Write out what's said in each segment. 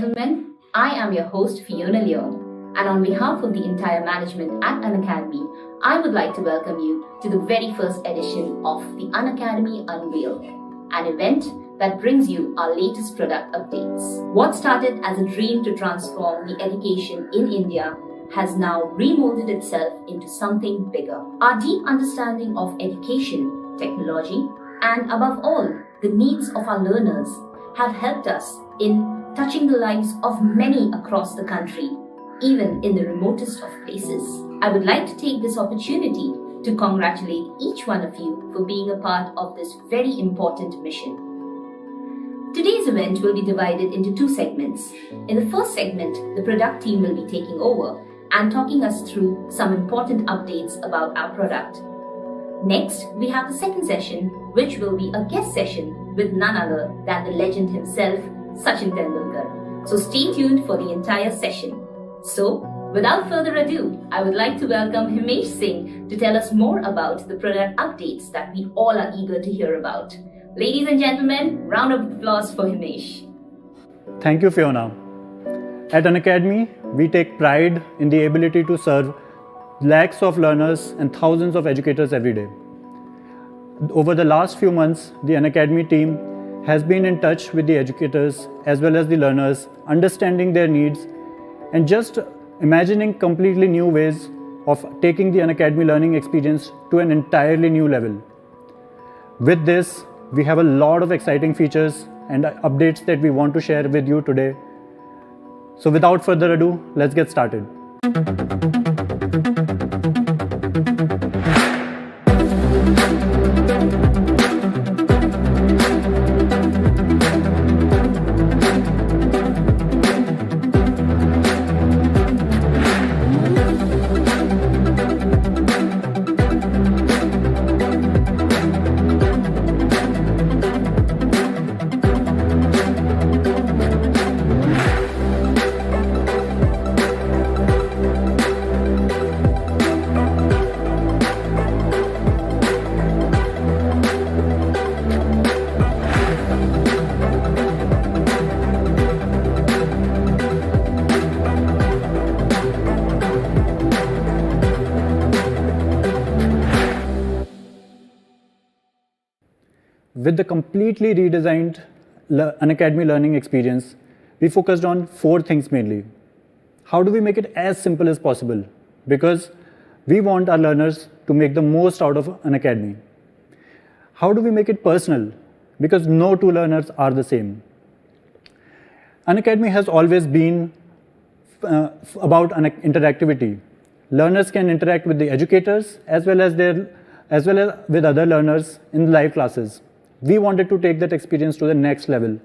gentlemen, I am your host Fiona Leon, and on behalf of the entire management at Unacademy, I would like to welcome you to the very first edition of the Unacademy Unveil, an event that brings you our latest product updates. What started as a dream to transform the education in India has now remolded itself into something bigger. Our deep understanding of education, technology, and above all, the needs of our learners have helped us in touching the lives of many across the country, even in the remotest of places. I would like to take this opportunity to congratulate each one of you for being a part of this very important mission. Today's event will be divided into two segments. In the first segment, the product team will be taking over and talking us through some important updates about our product. Next, we have the second session, which will be a guest session with none other than the legend himself, Sachin Tendulkar. So stay tuned for the entire session. So, without further ado, I would like to welcome Himesh Singh to tell us more about the product updates that we all are eager to hear about. Ladies and gentlemen, round of applause for Himesh. Thank you, Fiona. At Unacademy, we take pride in the ability to serve lakhs of learners and thousands of educators every day. Over the last few months, the Unacademy team has been in touch with the educators as well as the learners, understanding their needs and just imagining completely new ways of taking the Unacademy learning experience to an entirely new level. With this, we have a lot of exciting features and updates that we want to share with you today. So without further ado, let's get started. With the completely redesigned Unacademy learning experience, we focused on four things mainly. How do we make it as simple as possible? Because we want our learners to make the most out of Unacademy. How do we make it personal? Because no two learners are the same. Unacademy has always been about interactivity. Learners can interact with the educators as well as with other learners in live classes. We wanted to take that experience to the next level.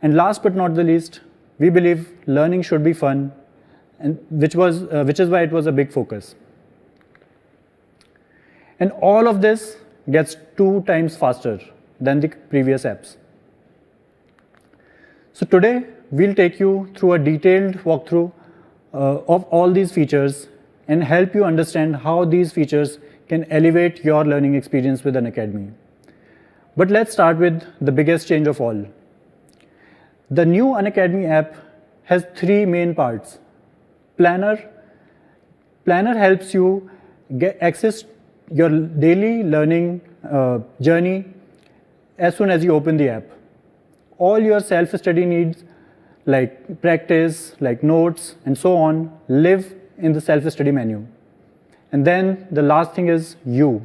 And last but not the least, we believe learning should be fun, and which is why it was a big focus. And all of this gets 2 times faster than the previous apps. So today, we'll take you through a detailed walkthrough of all these features and help you understand how these features can elevate your learning experience with Unacademy. But let's start with the biggest change of all. The new Unacademy app has 3 main parts. Planner helps you get access your daily learning journey as soon as you open the app. All your self-study needs like practice, like notes, and so on live in the self-study menu. And then the last thing is you.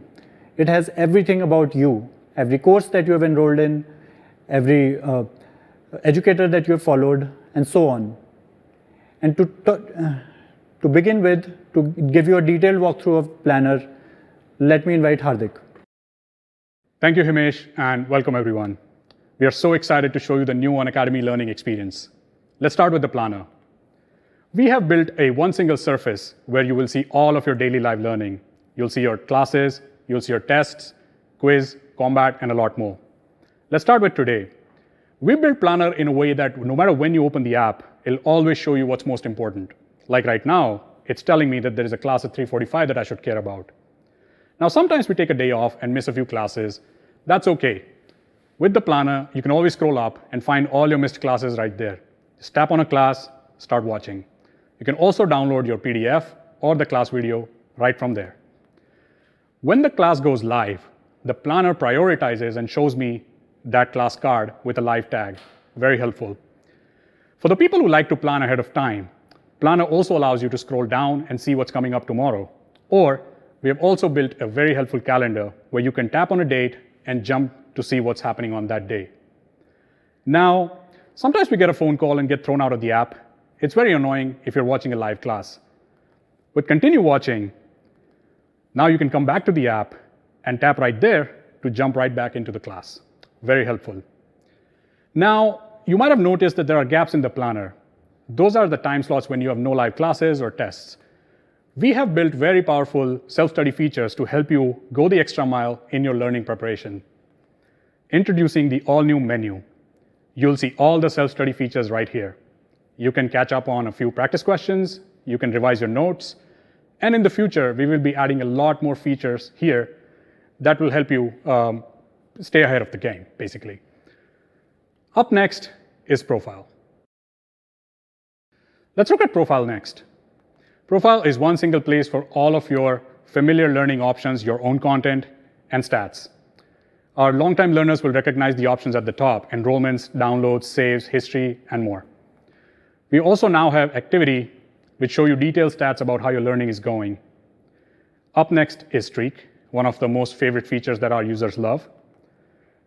It has everything about you. Every course that you have enrolled in, every educator that you have followed, and so on. And to begin with, to give you a detailed walkthrough of Planner, let me invite Hardik. Thank you, Himesh, and welcome everyone. We are so excited to show you the new Unacademy learning experience. Let's start with the Planner. We have built a one single surface where you will see all of your daily live learning. You'll see your classes, you'll see your tests, quiz, combat, and a lot more. Let's start with today. We built Planner in a way that no matter when you open the app, it'll always show you what's most important. Like right now, it's telling me that there is a class at 3:45 that I should care about. Now, sometimes we take a day off and miss a few classes. That's okay. With the Planner, you can always scroll up and find all your missed classes right there. Just tap on a class, start watching. You can also download your PDF or the class video right from there. When the class goes live, the planner prioritizes and shows me that class card with a live tag. Very helpful. For the people who like to plan ahead of time, Planner also allows you to scroll down and see what's coming up tomorrow. Or we have also built a very helpful calendar where you can tap on a date and jump to see what's happening on that day. Now, sometimes we get a phone call and get thrown out of the app. It's very annoying if you're watching a live class. But continue watching. Now you can come back to the app and tap right there to jump right back into the class. Very helpful. Now, you might have noticed that there are gaps in the planner. Those are the time slots when you have no live classes or tests. We have built very powerful self-study features to help you go the extra mile in your learning preparation. Introducing the all-new menu. You'll see all the self-study features right here. You can catch up on a few practice questions, you can revise your notes, and in the future, we will be adding a lot more features here that will help you stay ahead of the game, basically. Up next is Profile. Let's look at Profile next. Profile is one single place for all of your familiar learning options, your own content, and stats. Our longtime learners will recognize the options at the top: enrollments, downloads, saves, history, and more. We also now have Activity, which show you detailed stats about how your learning is going. Up next is Streak, one of the most favorite features that our users love.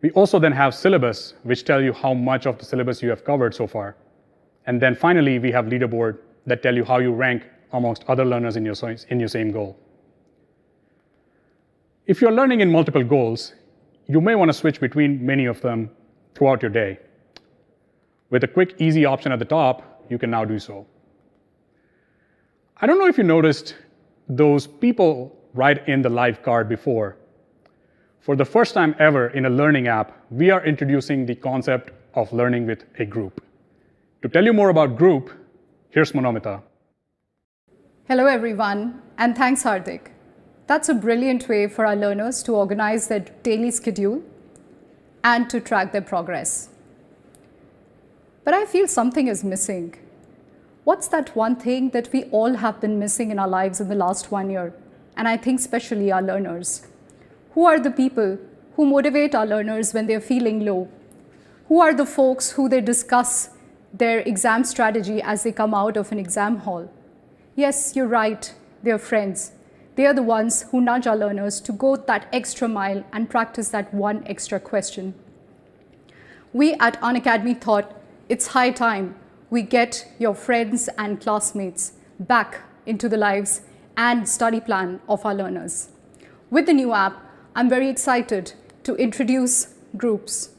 We also then have Syllabus, which tell you how much of the syllabus you have covered so far. And then finally, we have Leaderboard that tell you how you rank amongst other learners in your same goal. If you're learning in multiple goals, you may want to switch between many of them throughout your day. With a quick, easy option at the top, you can now do so. I don't know if you noticed those people right in the live card before. For the first time ever in a learning app, we are introducing the concept of learning with a group. To tell you more about group, here's Monomita. Hello everyone, and thanks Hardik. That's a brilliant way for our learners to organize their daily schedule and to track their progress. But I feel something is missing. What's that one thing that we all have been missing in our lives in the last 1 year? And I think especially our learners. Who are the people who motivate our learners when they're feeling low? Who are the folks who they discuss their exam strategy as they come out of an exam hall? Yes, you're right, they're friends. They are the ones who nudge our learners to go that extra mile and practice that one extra question. We at Unacademy thought it's high time we get your friends and classmates back into the lives and study plan of our learners. With the new app, I'm very excited to introduce Groups.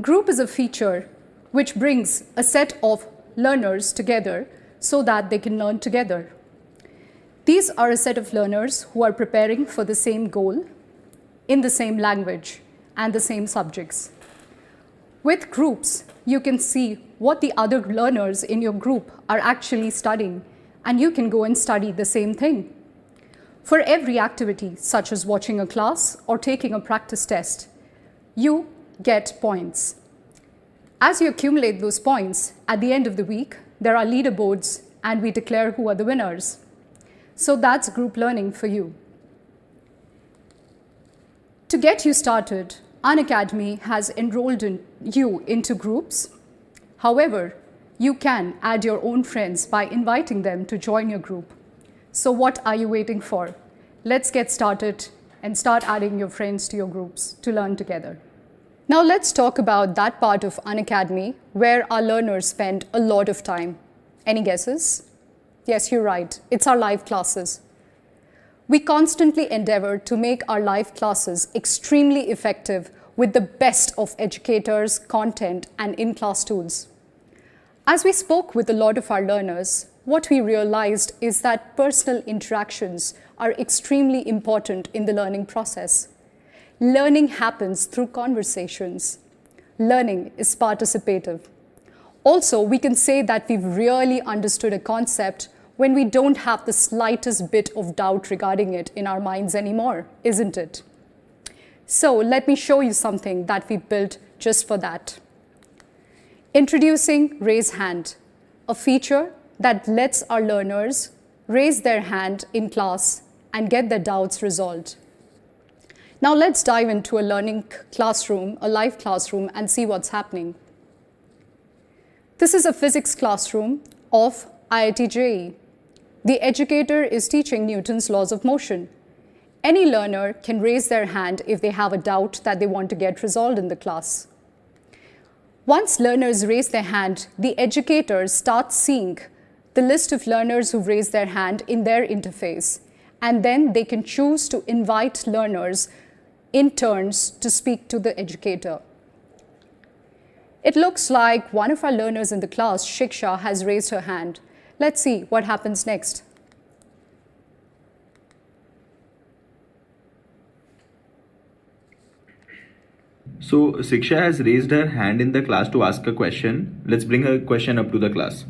Group is a feature which brings a set of learners together so that they can learn together. These are a set of learners who are preparing for the same goal in the same language and the same subjects. With Groups, you can see what the other learners in your group are actually studying, and you can go and study the same thing. For every activity, such as watching a class or taking a practice test, you get points. As you accumulate those points, at the end of the week, there are leaderboards and we declare who are the winners. So that's group learning for you. To get you started, Unacademy has enrolled you into groups. However, you can add your own friends by inviting them to join your group. So what are you waiting for? Let's get started and start adding your friends to your groups to learn together. Now let's talk about that part of Unacademy where our learners spend a lot of time. Any guesses? Yes, you're right. It's our live classes. We constantly endeavor to make our live classes extremely effective with the best of educators, content, and in-class tools. As we spoke with a lot of our learners, what we realized is that personal interactions are extremely important in the learning process. Learning happens through conversations. Learning is participative. Also, we can say that we've really understood a concept when we don't have the slightest bit of doubt regarding it in our minds anymore, isn't it? So let me show you something that we built just for that. Introducing Raise Hand, a feature that lets our learners raise their hand in class and get their doubts resolved. Now let's dive into a learning classroom, a live classroom, and see what's happening. This is a physics classroom of IIT JEE. The educator is teaching Newton's laws of motion. Any learner can raise their hand if they have a doubt that they want to get resolved in the class. Once learners raise their hand, the educator starts seeing the list of learners who've raised their hand in their interface, and then they can choose to invite learners in turns to speak to the educator. It looks like one of our learners in the class, Shiksha, has raised her hand. Let's see what happens next. So Siksha has raised her hand in the class to ask a question. Let's bring her question up to the class.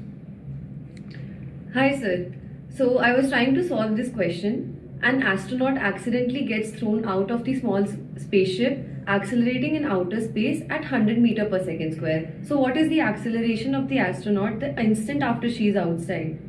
Hi sir. So I was trying to solve this question. An astronaut accidentally gets thrown out of the small spaceship accelerating in outer space at 100 meters per second square. So what is the acceleration of the astronaut the instant after she is outside?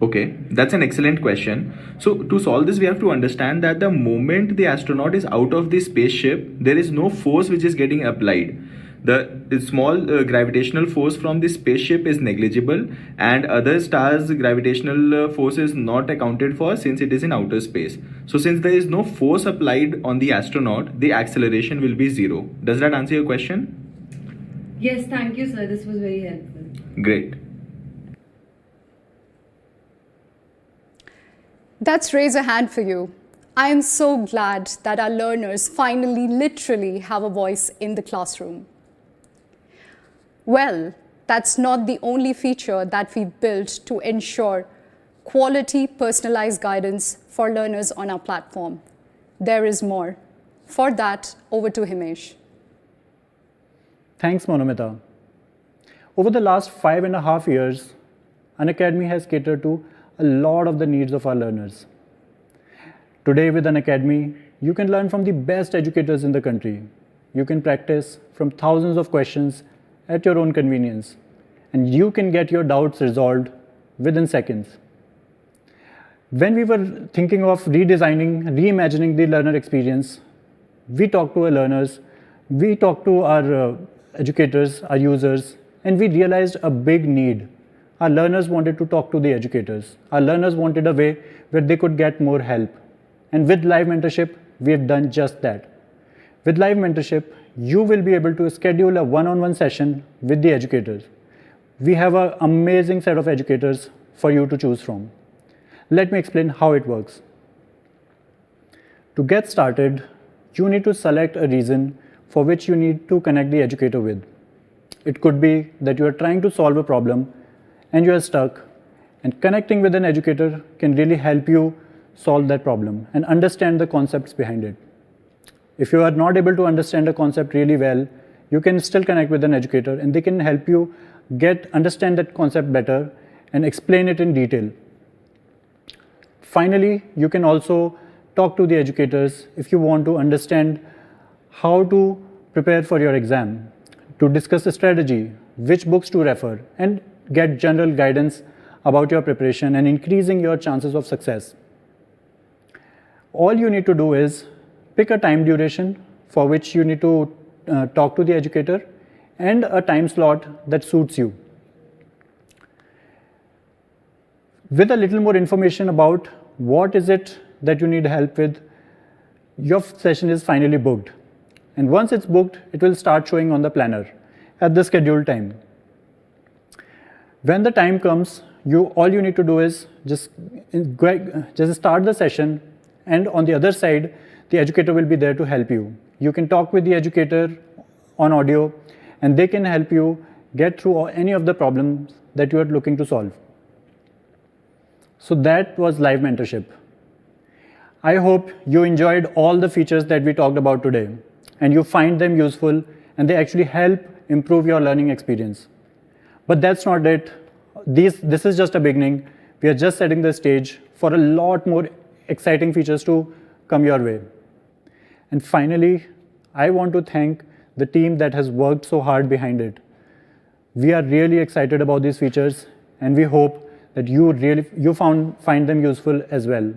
Okay, that's an excellent question. So to solve this, we have to understand that the moment the astronaut is out of the spaceship, there is no force which is getting applied. The small gravitational force from the spaceship is negligible, and other stars' gravitational force is not accounted for since it is in outer space. So since there is no force applied on the astronaut, the acceleration will be zero. Does that answer your question? Yes, thank you sir. This was very helpful. Great. That's Raise a Hand for you. I am so glad that our learners finally literally have a voice in the classroom. Well, that's not the only feature that we built to ensure quality personalized guidance for learners on our platform. There is more. For that, over to Himesh. Thanks, Monumita. Over the last 5.5 years, Unacademy has catered to a lot of the needs of our learners. Today with Unacademy, you can learn from the best educators in the country. You can practice from thousands of questions at your own convenience, and you can get your doubts resolved within seconds. When we were thinking of reimagining the learner experience, we talked to our learners, we talked to our educators, our users, and we realized a big need. Our learners wanted to talk to the educators. Our learners wanted a way where they could get more help. And with live mentorship, we have done just that. With live mentorship, you will be able to schedule a one-on-one session with the educators. We have an amazing set of educators for you to choose from. Let me explain how it works. To get started, you need to select a reason for which you need to connect the educator with. It could be that you are trying to solve a problem and you are stuck, and connecting with an educator can really help you solve that problem and understand the concepts behind it. If you are not able to understand a concept really well, you can still connect with an educator and they can help you understand that concept better and explain it in detail. Finally, you can also talk to the educators if you want to understand how to prepare for your exam, to discuss a strategy, which books to refer, and get general guidance about your preparation and increasing your chances of success. All you need to do is pick a time duration for which you need to talk to the educator and a time slot that suits you. With a little more information about what is it that you need help with, your session is finally booked. And once it's booked, it will start showing on the planner at the scheduled time. When the time comes, all you need to do is just start the session, and on the other side, the educator will be there to help you. You can talk with the educator on audio, and they can help you get through any of the problems that you are looking to solve. So that was live mentorship. I hope you enjoyed all the features that we talked about today, and you find them useful, and they actually help improve your learning experience. But that's not it. This is just a beginning. We are just setting the stage for a lot more exciting features to come your way. And finally, I want to thank the team that has worked so hard behind it. We are really excited about these features, and we hope that you find them useful as well.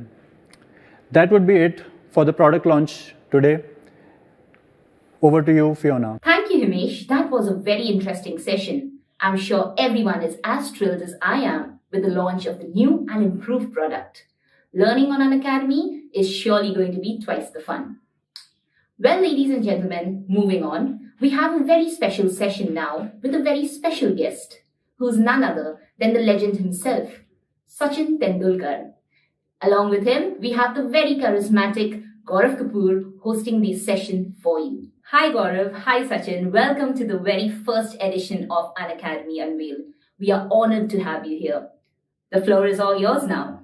That would be it for the product launch today. Over to you, Fiona. Thank you, Himesh. That was a very interesting session. I'm sure everyone is as thrilled as I am with the launch of the new and improved product. Learning on Unacademy is surely going to be twice the fun. Well, ladies and gentlemen, moving on, we have a very special session now with a very special guest, who's none other than the legend himself, Sachin Tendulkar. Along with him, we have the very charismatic Gaurav Kapoor hosting this session for you. Hi Gaurav, hi Sachin, welcome to the very first edition of Unacademy Unveil. We are honored to have you here. The floor is all yours now.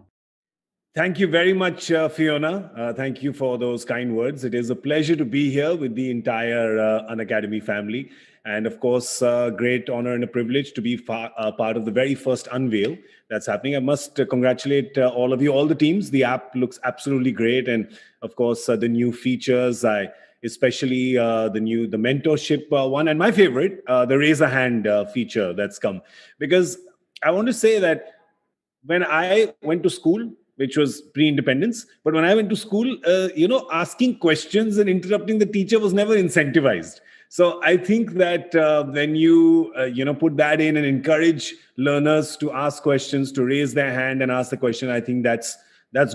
Thank you very much, Fiona. Thank you for those kind words. It is a pleasure to be here with the entire Unacademy family. And of course, great honor and a privilege to be part of the very first unveil that's happening. I must congratulate all of you, all the teams. The app looks absolutely great. And of course, the new features, especially the mentorship one. And my favorite, the raise a hand feature that's come. Because I want to say that when I went to school, which was pre-independence. But when I went to school, asking questions and interrupting the teacher was never incentivized. So I think that when you, put that in and encourage learners to ask questions, to raise their hand and ask the question, I think that's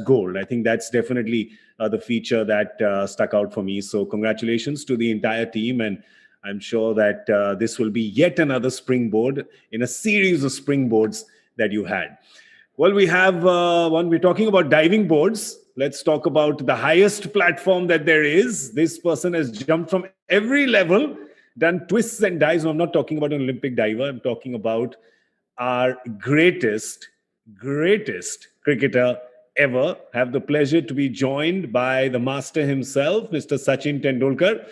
gold. I think that's definitely the feature that stuck out for me. So congratulations to the entire team. And I'm sure that this will be yet another springboard in a series of springboards that you had. Well, we have one. We're talking about diving boards. Let's talk about the highest platform that there is. This person has jumped from every level, done twists and dives. No, I'm not talking about an Olympic diver. I'm talking about our greatest cricketer ever. Have the pleasure to be joined by the master himself, Mr. Sachin Tendulkar.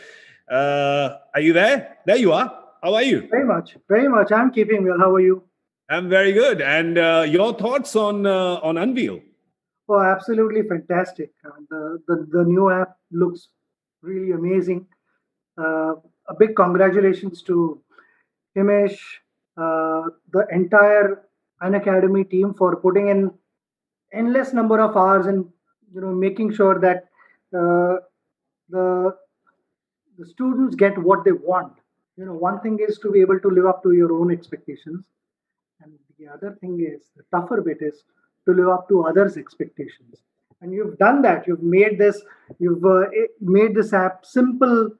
Are you there? There you are. How are you? Very much. I'm keeping well. How are you? I'm very good. And your thoughts on Unveil? Oh, absolutely fantastic. The new app looks really amazing. A big congratulations to Himesh, the entire Unacademy team for putting in endless number of hours and making sure that the students get what they want. One thing is to be able to live up to your own expectations. And the other thing is, the tougher bit is to live up to others' expectations. And you've done that. You've made this app simple,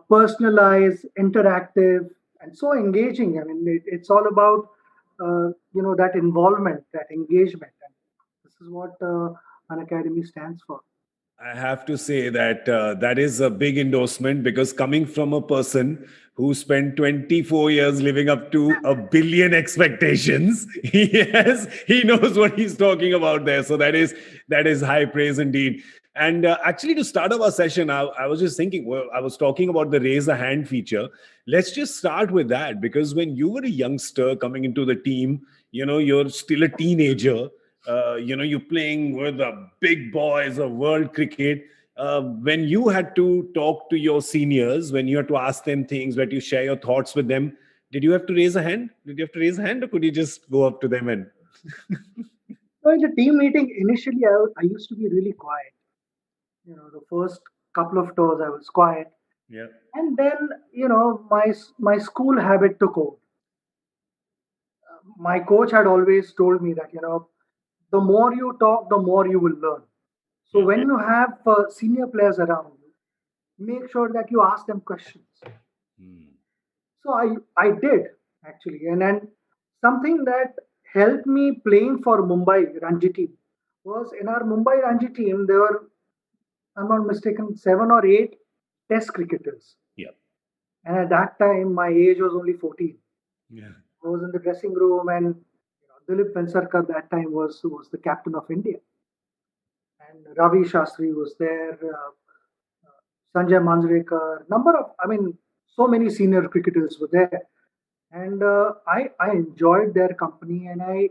personalized, interactive, and so engaging. I mean, it's all about that involvement, that engagement. And this is what Unacademy stands for. I have to say that that is a big endorsement, because coming from a person who spent 24 years living up to a billion expectations, he knows what he's talking about there. So that is high praise indeed. And actually, to start off our session, I was just thinking, well, I was talking about the raise a hand feature. Let's just start with that, because when you were a youngster coming into the team, you're still a teenager. You're playing with the big boys of world cricket. When you had to talk to your seniors, when you had to ask them things, where you share your thoughts with them, did you have to raise a hand? Or could you just go up to them and? So in the team meeting, initially I used to be really quiet. The first couple of tours I was quiet. Yeah. And then, my school habit took over. My coach had always told me that, the more you talk, the more you will learn. So when you have senior players around you, make sure that you ask them questions. So I did, actually. And then something that helped me playing for Mumbai Ranji team was, in our Mumbai Ranji team, there were, I'm not mistaken, 7 or 8 test cricketers. Yeah. And at that time, my age was only 14. Yeah. I was in the dressing room, and Dilip Vengsarkar that time was the captain of India. And Ravi Shastri was there, Sanjay Manjrekar, so many senior cricketers were there. And I enjoyed their company, and I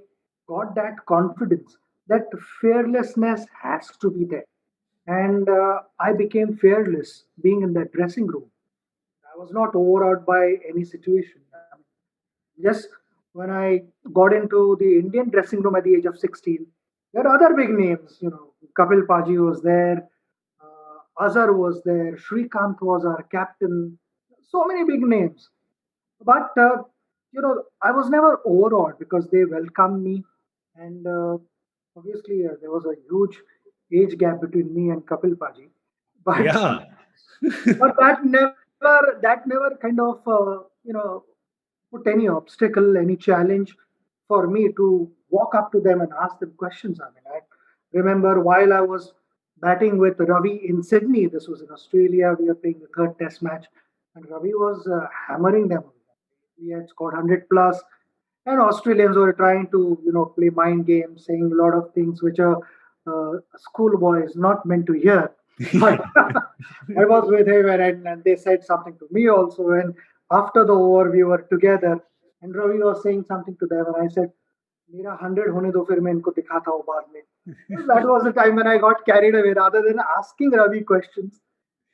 got that confidence that fearlessness has to be there. And I became fearless being in that dressing room. I was not overawed by any situation. Just when I got into the Indian dressing room at the age of 16, there are other big names. Kapil Paji was there, Azhar was there, Shrikant was our captain. So many big names. But I was never overawed because they welcomed me, and obviously there was a huge age gap between me and Kapil Paji. But Yeah. but that never kind of put any obstacle, any challenge for me to walk up to them and ask them questions. I mean, I remember while I was batting with Ravi in Sydney, this was in Australia, we were playing the third test match, and Ravi was hammering them. We had scored 100 plus, and Australians were trying to, play mind games, saying a lot of things which a schoolboy is not meant to hear. But I was with him, and they said something to me also. And after the over, we were together, and Ravi was saying something to them, and I said, "मेरा 100 होने दो, फिर मैं इनको दिखाता हूँ बाद में." That was the time when I got carried away, rather than asking Ravi questions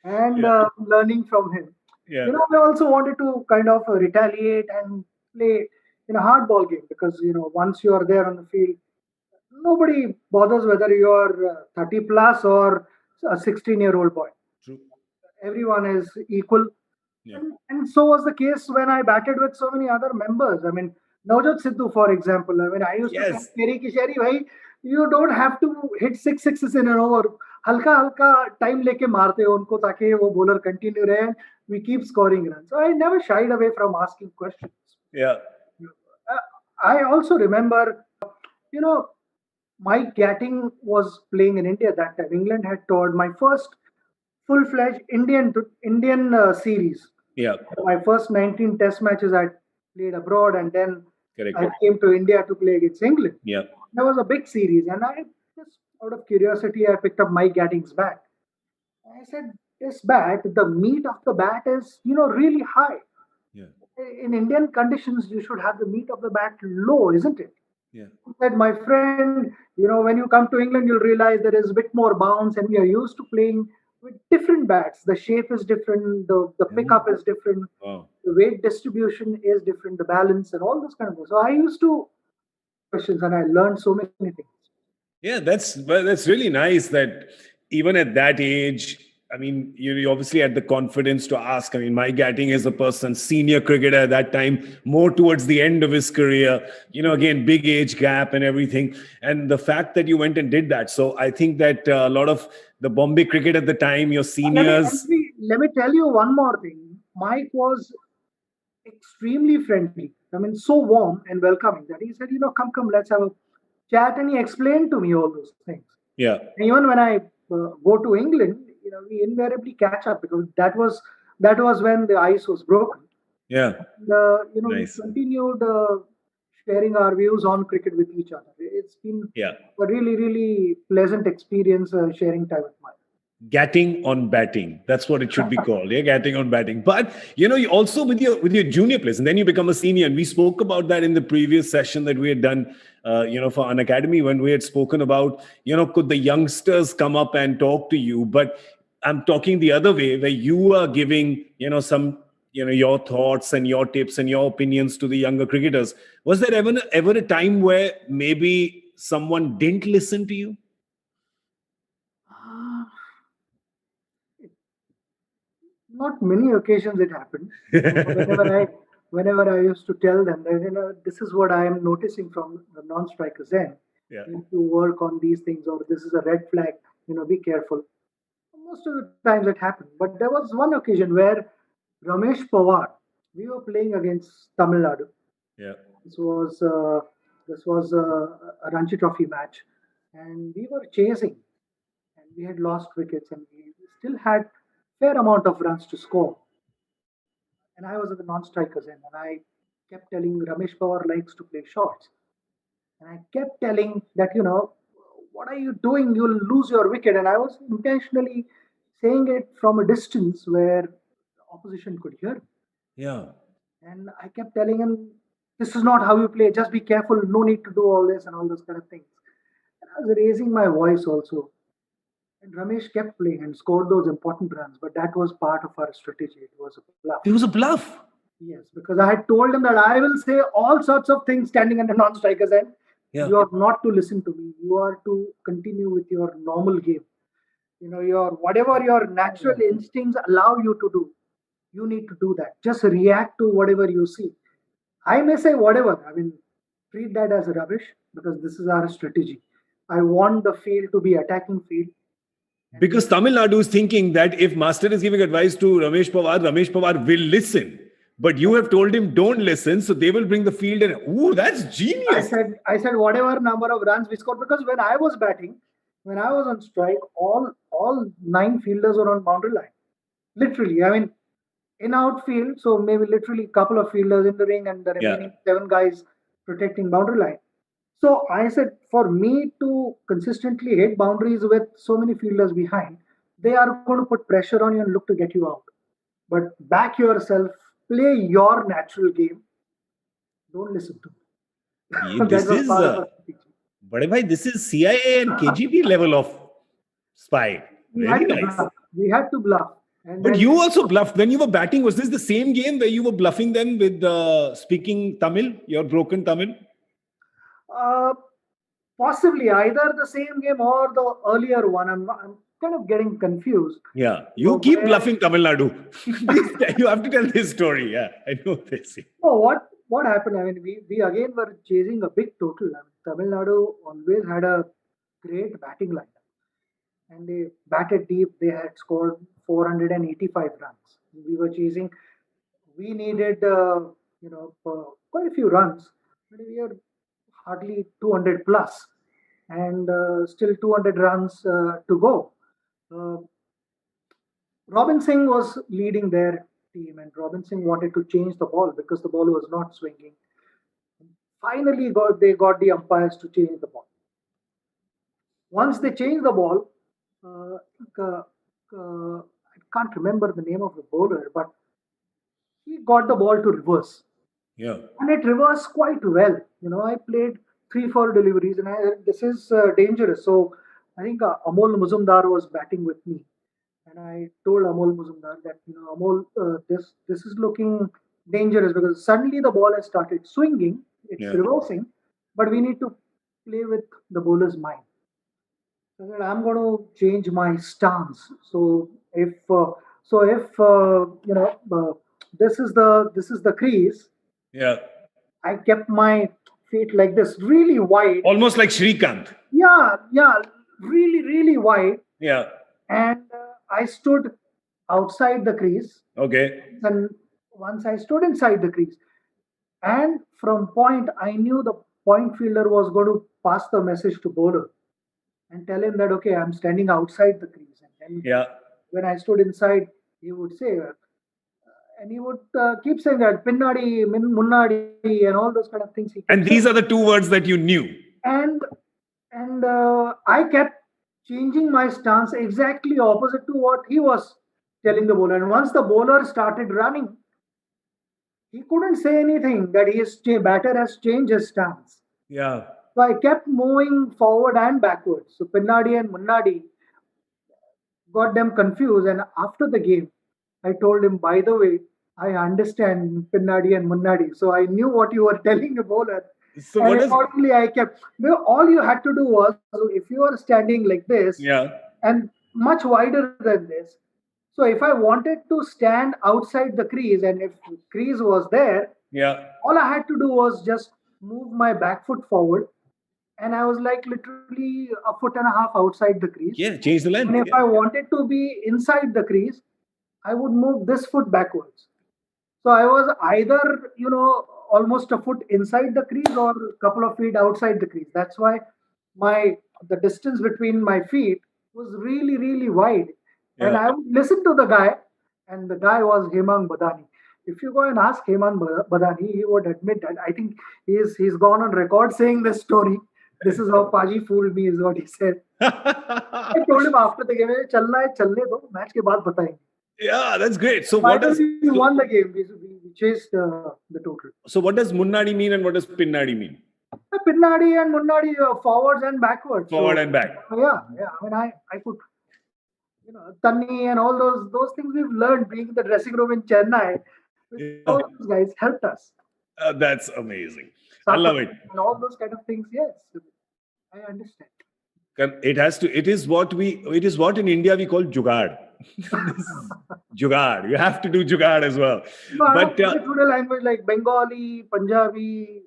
and Yeah. learning from him. Yeah. I also wanted to kind of retaliate and play in a hardball game because once you are there on the field, nobody bothers whether you are 30 plus or a 16-year-old boy. True. Everyone is equal. Yeah. And so was the case when I batted with so many other members. I mean, Navjot Sidhu, for example. I mean, I used to tell Yes. Keri Kishari, bhai, you don't have to hit 6 sixes in an over. हल्का हल्का time लेके मारते हो उनको ताकि वो bowler continue रहे and we keep scoring runs. So I never shied away from asking questions. Yeah. I also remember, you know, Mike Gatting was playing in India that time. England had toured my first full-fledged Indian series. Yeah. My first 19 Test matches I played abroad, and then Correct. I came to India to play against England. Yeah. That was a big series, and I just out of curiosity I picked up Mike Gatting's bat. I said, "This bat, the meat of the bat is really high. Yeah. In Indian conditions, you should have the meat of the bat low, isn't it?" Yeah. He said, "My friend, when you come to England, you'll realize there is a bit more bounce, and we are used to playing with different bats. The shape is different, the pickup is different, Wow. the weight distribution is different, the balance, and all this kind of thing." So I used to questions, and I learned so many things. Yeah, that's really nice that even at that age, I mean, you obviously had the confidence to ask. I mean, Mike Gatting is a person, senior cricketer at that time, more towards the end of his career, again, big age gap and everything. And the fact that you went and did that. So I think that a lot of the Bombay cricket at the time, your seniors. Let me tell you one more thing. Mike was extremely friendly. I mean, so warm and welcoming that he said, come, let's have a chat. And he explained to me all those things. Yeah. And even when I go to England, we invariably catch up because that was when the ice was broken. Yeah. And, Nice. we continued sharing our views on cricket with each other. It's been a really, really pleasant experience sharing time with Mike. Gatting on batting. That's what it should be called. Yeah, gatting on batting. But you also with your junior players, and then you become a senior. And we spoke about that in the previous session that we had done, for Unacademy, when we had spoken about, could the youngsters come up and talk to you? But I'm talking the other way, where you are giving, some, your thoughts and your tips and your opinions to the younger cricketers. Was there ever a time where maybe someone didn't listen to you? Not many occasions it happened. Whenever I used to tell them that this is what I am noticing from the non-strikers end. Yeah. You need to work on these things, or this is a red flag. Be careful. Most of the times it happened, but there was one occasion where Ramesh Pawar, we were playing against Tamil Nadu. Yeah. This was a Ranji Trophy match, and we were chasing, and we had lost wickets, and we still had fair amount of runs to score. And I was at the non-strikers end, and I kept telling Ramesh Pawar likes to play shots, and I kept telling that what are you doing? You'll lose your wicket, and I was intentionally saying it from a distance where the opposition could hear me. Yeah. And I kept telling him, this is not how you play. Just be careful. No need to do all this and all those kind of things. And I was raising my voice also. And Ramesh kept playing and scored those important runs. But that was part of our strategy. It was a bluff. It was a bluff. Yes, because I had told him that I will say all sorts of things standing at a non-striker's end. Yeah. You are not to listen to me. You are to continue with your normal game. Your whatever your natural instincts allow you to do, you need to do that. Just react to whatever you see. I may say whatever. I mean, treat that as rubbish because this is our strategy. I want the field to be attacking field. Because Tamil Nadu is thinking that if Master is giving advice to Ramesh Pawar will listen. But you have told him don't listen, so they will bring the field and ooh, that's genius. I said whatever number of runs we scored because when I was batting, when I was on strike, all 9 fielders were on boundary line. Literally, I mean, in outfield, so maybe literally couple of fielders in the ring and the remaining 7 guys protecting boundary line. So I said, for me to consistently hit boundaries with so many fielders behind, they are going to put pressure on you and look to get you out. But back yourself, play your natural game. Don't listen to me. This is, Bade bhai, this is CIA and KGB level of spy. Very nice. We had to bluff. But you also bluffed when you were batting. Was this the same game where you were bluffing them with speaking Tamil, your broken Tamil? Possibly either the same game or the earlier one. I'm kind of getting confused. Yeah, you keep bluffing Tamil Nadu. You have to tell this story. Yeah, I know this. Oh, what happened? I mean, we again were chasing a big total. I mean, Tamil Nadu always had a great batting lineup, and they batted deep. They had scored 485 runs. We were chasing. We needed quite a few runs, but we were hardly 200 plus, and still 200 runs to go. Robin Singh was leading their team, and Robin Singh wanted to change the ball because the ball was not swinging. Finally, they got the umpires to change the ball. Once they changed the ball, I can't remember the name of the bowler, but he got the ball to reverse. Yeah. And it reversed quite well. I played 3-4 deliveries, and this is dangerous. So I think Amol Muzumdar was batting with me, and I told Amol Muzumdar that Amol, this is looking dangerous because suddenly the ball has started swinging, it's reversing, but we need to play with the bowler's mind. So that I'm going to change my stance. So if this is the crease. Yeah. I kept my feet like this, really wide. Almost like Shrikant. Yeah, really, really wide. Yeah. And I stood outside the crease. Okay. And once I stood inside the crease, and from point, I knew the point fielder was going to pass the message to bowler and tell him that, okay, I'm standing outside the crease. And then when I stood inside, he would say, and he would keep saying that pinnadi, munnadi, and all those kind of things. And these are the 2 words that you knew. And I kept changing my stance exactly opposite to what he was telling the bowler. And once the bowler started running, he couldn't say anything that his batter has changed his stance. Yeah. So I kept moving forward and backwards. So Pinnadi and Munnadi got them confused. And after the game, I told him, by the way, I understand Pinnadi and Munnadi. So I knew what you were telling the bowler. So and accordingly, I kept. All you had to do was, if you are standing like this, and much wider than this. So if I wanted to stand outside the crease, and if the crease was there, all I had to do was just move my back foot forward, and I was like literally a foot and a half outside the crease. Yeah, change the length. And if I wanted to be inside the crease, I would move this foot backwards. So I was either, almost a foot inside the crease or a couple of feet outside the crease. That's why the distance between my feet was really, really wide. Yeah. And I would listen to the guy, and the guy was Hemang Badani. If you go and ask Hemang Badani, he would admit that. I think he's gone on record saying this story. This is how Paji fooled me, is what he said. I told him after the game, chalna hai, chalne do, match ke baad batayenge. Yeah, that's great. So we won the game. We chased the total. So what does Munnadi mean and what does Pinnadi mean? Pinnadi and Munnadi forwards and backwards. Forward and back. Yeah. I mean, I could, Tanni and all those things we've learned being in the dressing room in Chennai. All those guys helped us. That's amazing. I love it. And all those kind of things. Yes, I understand. It is what in India we call jugaad. Jugaad. You have to do jugaad as well. No, but through language like Bengali, Punjabi,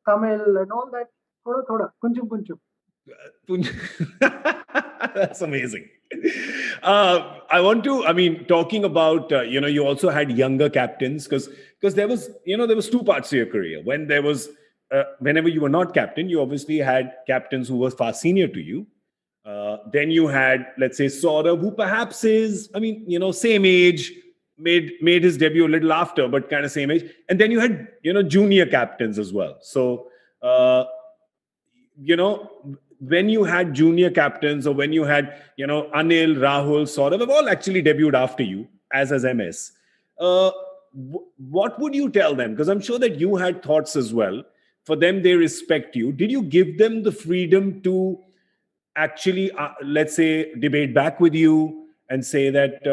Tamil, and all that. Thoda, kunchum, kunchum. That's amazing. Talking about, you also had younger captains because there was two parts to your career. When there was, whenever you were not captain, you obviously had captains who were far senior to you. Then you had, let's say, Saurabh, who perhaps is, same age, made his debut a little after, but kind of same age. And then you had, junior captains as well. So, when you had junior captains or when you had, Anil, Rahul, Saurabh have all actually debuted after you as MS. What would you tell them? Because I'm sure that you had thoughts as well. For them, they respect you. Did you give them the freedom to actually, let's say, debate back with you and say that,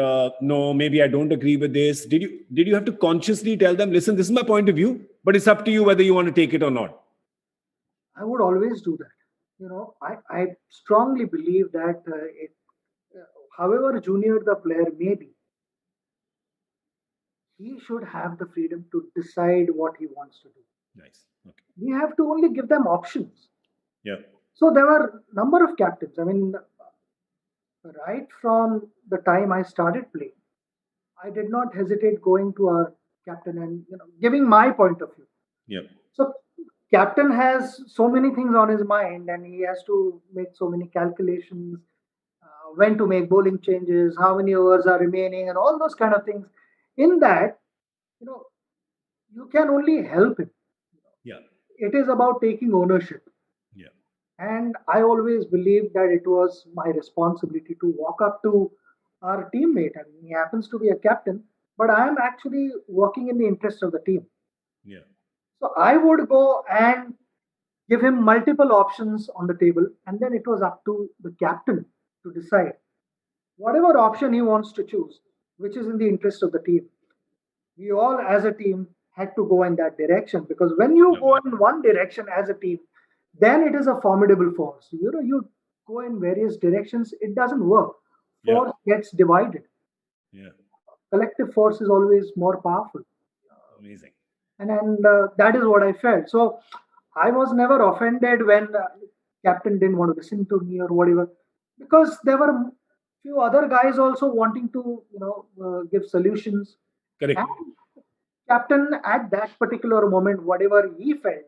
no, maybe I don't agree with this? Did you have to consciously tell them, listen, this is my point of view, but it's up to you whether you want to take it or not? I would always do that. I strongly believe that however junior the player may be, he should have the freedom to decide what he wants to do. Nice. Okay. We have to only give them options. Yeah. So there were a number of captains. I mean, right from the time I started playing, I did not hesitate going to our captain and giving my point of view. Yeah. So captain has so many things on his mind and he has to make so many calculations, when to make bowling changes, how many overs are remaining, and all those kind of things. In that, you can only help him. Yeah. It is about taking ownership. Yeah. And I always believed that it was my responsibility to walk up to our teammate. I mean, he happens to be a captain, but I am actually working in the interest of the team. Yeah. So I would go and give him multiple options on the table, and then it was up to the captain to decide whatever option he wants to choose, which is in the interest of the team. We all, as a team, had to go in that direction because when you go in one direction as a team, then it is a formidable force. You go in various directions, it doesn't work. Force gets divided. Yeah. Collective force is always more powerful. Amazing. And that is what I felt. So I was never offended when captain didn't want to listen to me or whatever, because there were few other guys also wanting to give solutions. Correct. And captain at that particular moment, whatever he felt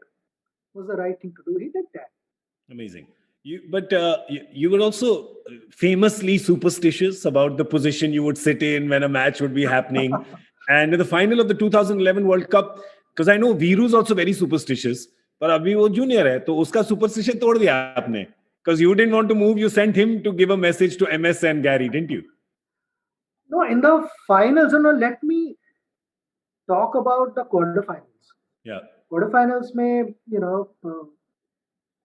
was the right thing to do, he did that. Amazing. You were also famously superstitious about the position you would sit in when a match would be happening. And in the final of the 2011 World Cup, because I know Viru is also very superstitious, but abhi wo junior hai, to uska superstition tod diya aapne. Because you didn't want to move, you sent him to give a message to MS and Gary, didn't you? No, in the finals, let me talk about the quarterfinals. Yeah. Quarterfinals may,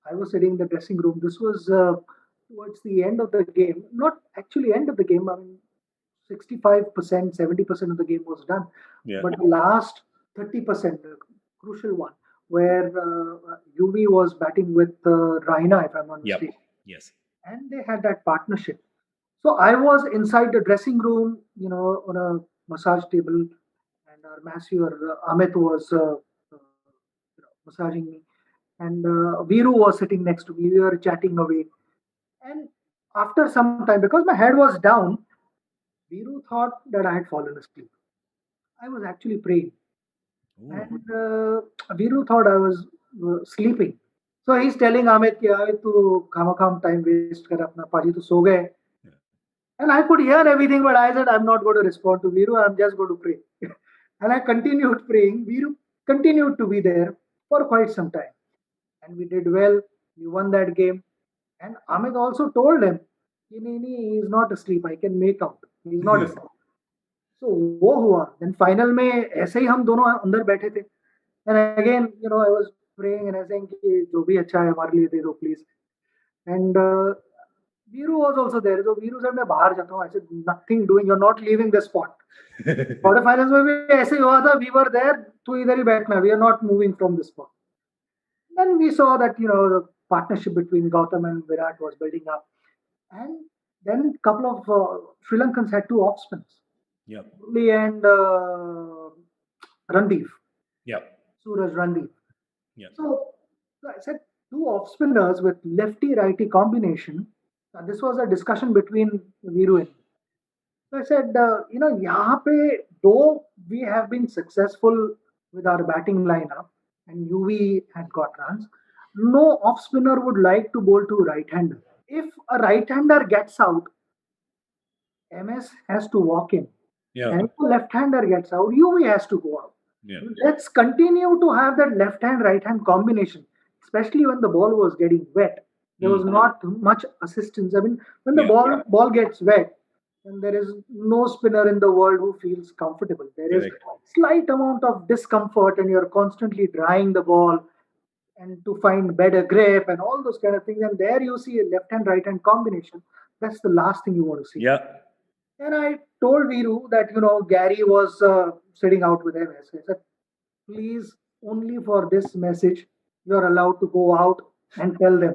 I was sitting in the dressing room. This was towards the end of the game. Not actually end of the game. I mean, 65%, 70% of the game was done. Yeah. But the last 30%, the crucial one, where UV was batting with Raina, if I'm not mistaken. Yes. And they had that partnership. So I was inside the dressing room, on a massage table, and our masseur Amit was massaging me, and Viru was sitting next to me. We were chatting away, and after some time, because my head was down, Viru thought that I had fallen asleep. I was actually praying, and Viru thought I was sleeping. So he's telling Amit, "कि Amit, तू खामखाम time waste कर अपना पाजी तो सो गए." And I could hear everything, but I said, I'm not going to respond to Viru. I'm just going to pray. And I continued praying. Viru continued to be there for quite some time. And we did well. We won that game. And Amit also told him, he is not asleep. I can make out. He is not asleep. So वो हुआ. Then final में ऐसे ही हम दोनों अंदर बैठे थे. And again, I was praying and I was saying कि जो भी अच्छा है हमारे लिए दे दो please. And Viru was also there. So Viru said, मैं बाहर जाता हूँ. I said, nothing doing. You're not leaving the spot. Quarterfinals में भी ऐसे ही हुआ था. We were there. तू इधर ही बैठना. We are not moving from the spot. Then we saw that the partnership between Gautam and Virat was building up, and then a couple of Sri Lankans had two off spins. Yeah. Murali and Randeep. Yeah. Suraj Randeep. Yeah. So I said two off spinners with lefty righty combination. This was a discussion between Viru and me. So I said, यहाँ पे though we have been successful with our batting lineup and UV had got runs, no off spinner would like to bowl to right-hander. If a right-hander gets out, MS has to walk in. Yeah. And if a left-hander gets out, UV has to go out. Yeah. Let's continue to have that left-hand, right-hand combination, especially when the ball was getting wet. There was not much assistance. I mean, when the ball gets wet, then there is no spinner in the world who feels comfortable. There is slight amount of discomfort, and you're constantly drying the ball and to find better grip and all those kind of things. And there you see a left-hand, right-hand combination. That's the last thing you want to see. Yeah. And I told Viru that, Gary was sitting out with MS. I said, please, only for this message, you're allowed to go out and tell them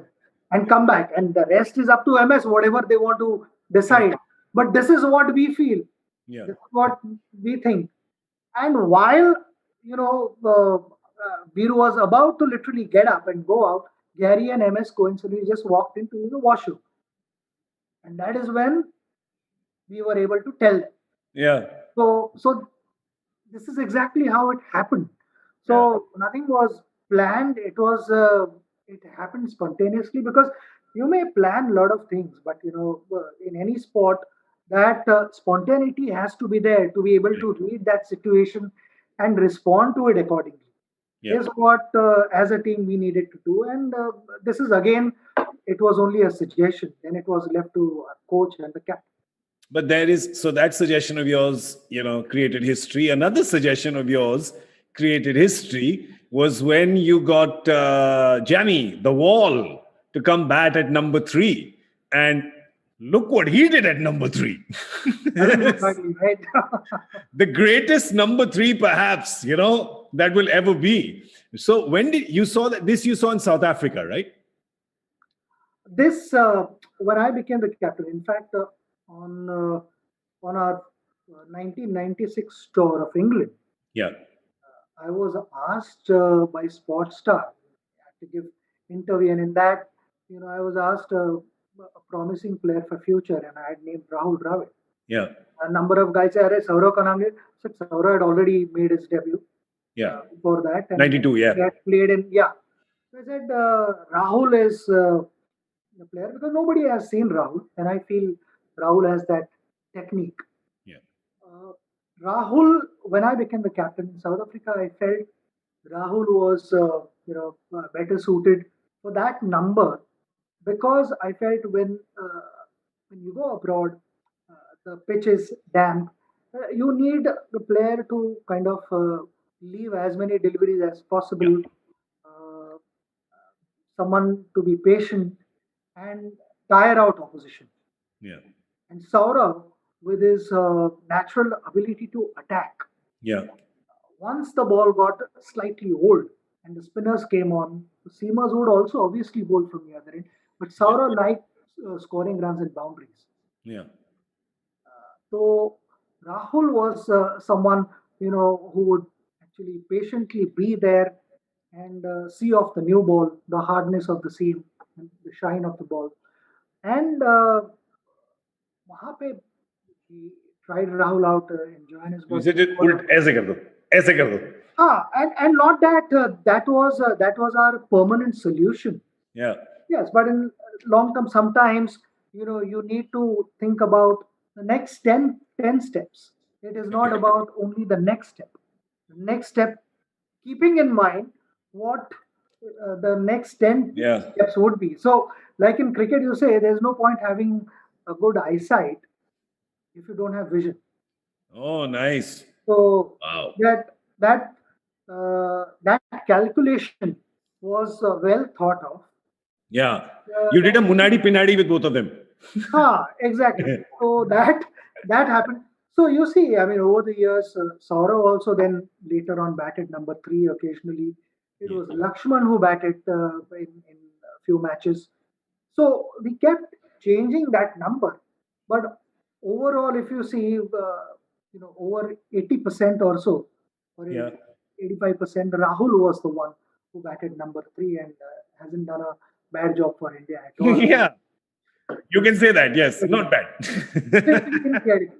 and come back. And the rest is up to MS, whatever they want to decide. But this is what we feel. Yeah. This is what we think. And while, Viru was about to literally get up and go out, Gary and MS coincidentally just walked into the washroom. And that is when we were able to tell them. Yeah. So this is exactly how it happened. So nothing was planned. It was it happened spontaneously, because you may plan a lot of things, but in any sport, that spontaneity has to be there to be able to read that situation and respond to it accordingly. Is what as a team we needed to do. And this is again, it was only a suggestion. Then it was left to our coach and the captain. But so that suggestion of yours, created history. Another suggestion of yours created history was when you got Jamie, the Wall, to come bat at number 3. And look what he did at number 3. Right. The greatest number 3, perhaps, that will ever be. So when did you saw that? This you saw in South Africa, right? This, when I became the captain, in fact, on our 1996 tour of England, I was asked by Sportstar to give interview, and in that, I was asked a promising player for future, and I had named Rahul Dravid. Yeah. A number of guys said, Saurav ka naam liya. I said Saurav had already made his debut. For that. And 92, he had played in, So I said Rahul is the player, because nobody has seen Rahul, and I feel Rahul has that technique. Rahul, when I became the captain in South Africa, I felt Rahul was better suited for that number, because I felt when you go abroad, the pitch is damp. You need the player to kind of leave as many deliveries as possible. Someone to be patient and tire out opposition. And Saurav, with his natural ability to attack, once the ball got slightly old and the spinners came on, the seamers would also obviously bowl from the other end. But Saurav liked scoring runs and boundaries. So Rahul was someone who would actually patiently be there and see off the new ball, the hardness of the seam, the shine of the ball. And वहाँ पे he tried Rahul out in Johannesburg. ऐसे कर दो. And not that that was our permanent solution. Yes, but in long term, sometimes you need to think about the next 10 steps. It is not about only the next step. The next step, keeping in mind what the next 10 steps would be. So, like in cricket, you say there's no point having a good eyesight if you don't have vision. Oh, nice. So that calculation was well thought of. You did a Munadi Pinadi with both of them. Exactly. So that happened. So you see, I mean, over the years, Saurav also then later on batted number three occasionally. It Yeah. was Lakshman who batted in a few matches. So we kept changing that number, but overall, if you see, over 80% or so, or Yeah. 85%, Rahul was the one who batted number three and hasn't done a bad job for India at all. Yeah. You can say that. Yes. Not Still bad. incredible.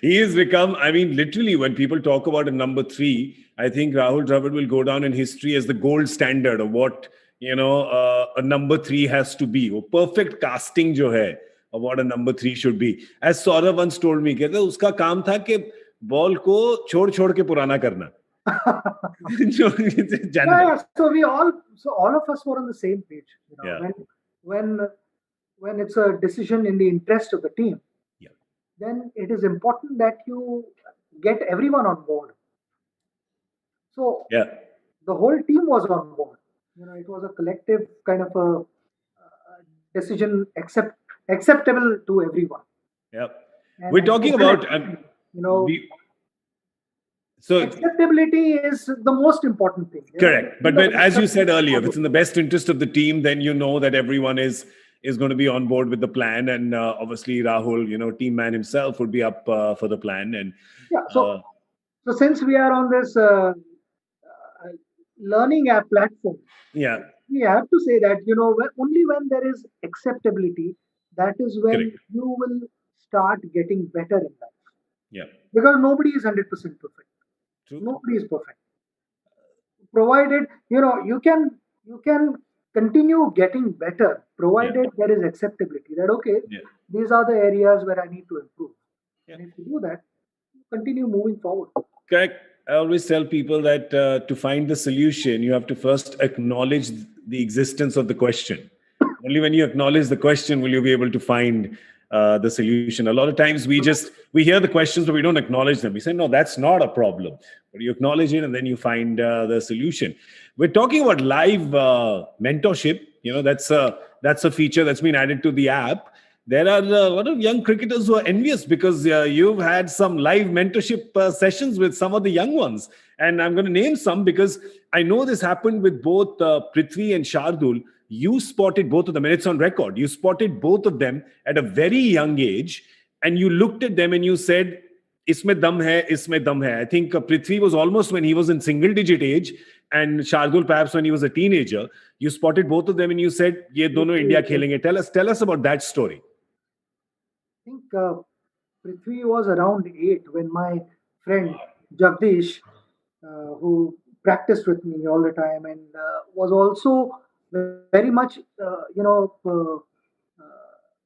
He has become, I mean, literally, when people talk about a number three, I think Rahul Dravid will go down in history as the gold standard of what, a number three has to be. वो perfect casting जो है of what a number three should be. As Saurav once told me, कहते उसका काम था कि ball को छोड़ छोड़ के पुराना करना. Yeah, so all of us were on the same page. Yeah. When when it's a decision in the interest of the team, Yeah. then it is important that you get everyone on board. So Yeah. the whole team was on board. It was a collective kind of a decision acceptable to everyone. Yeah. And We're talking about, we, so acceptability is the most important thing. correct. But as you said earlier, if it's in the best interest of the team, then you know that everyone is going to be on board with the plan. And obviously, Rahul, team man himself, would be up for the plan. And yeah, so since we are on this learning app platform, yeah, we have to say that only when there is acceptability, that is when correct. you will start getting better in life. Yeah. Because nobody is 100% perfect. True. Nobody is perfect. Provided you can continue getting better, provided there is acceptability. That okay, these are the areas where I need to improve. Yeah. And if you do that, continue moving forward. Correct. I always tell people that to find the solution, you have to first acknowledge the existence of the question. Only when you acknowledge the question will you be able to find the solution. A lot of times we hear the questions, but we don't acknowledge them. We say, no, that's not a problem. But you acknowledge it and then you find the solution. We're talking about live mentorship. That's a feature that's been added to the app. There are a lot of young cricketers who are envious because you've had some live mentorship sessions with some of the young ones. And I'm going to name some because I know this happened with both Prithvi and Shardul. You spotted both of them, and it's on record. You spotted both of them at a very young age, and you looked at them and you said, Isme dum hai, isme dum hai. I think Prithvi was almost when he was in single digit age, and Shardul perhaps when he was a teenager. You spotted both of them and you said, Ye dono India khelenge. Tell us about that story. I think Prithvi was around 8 when my friend Jagdish, who practiced with me all the time and was also very much,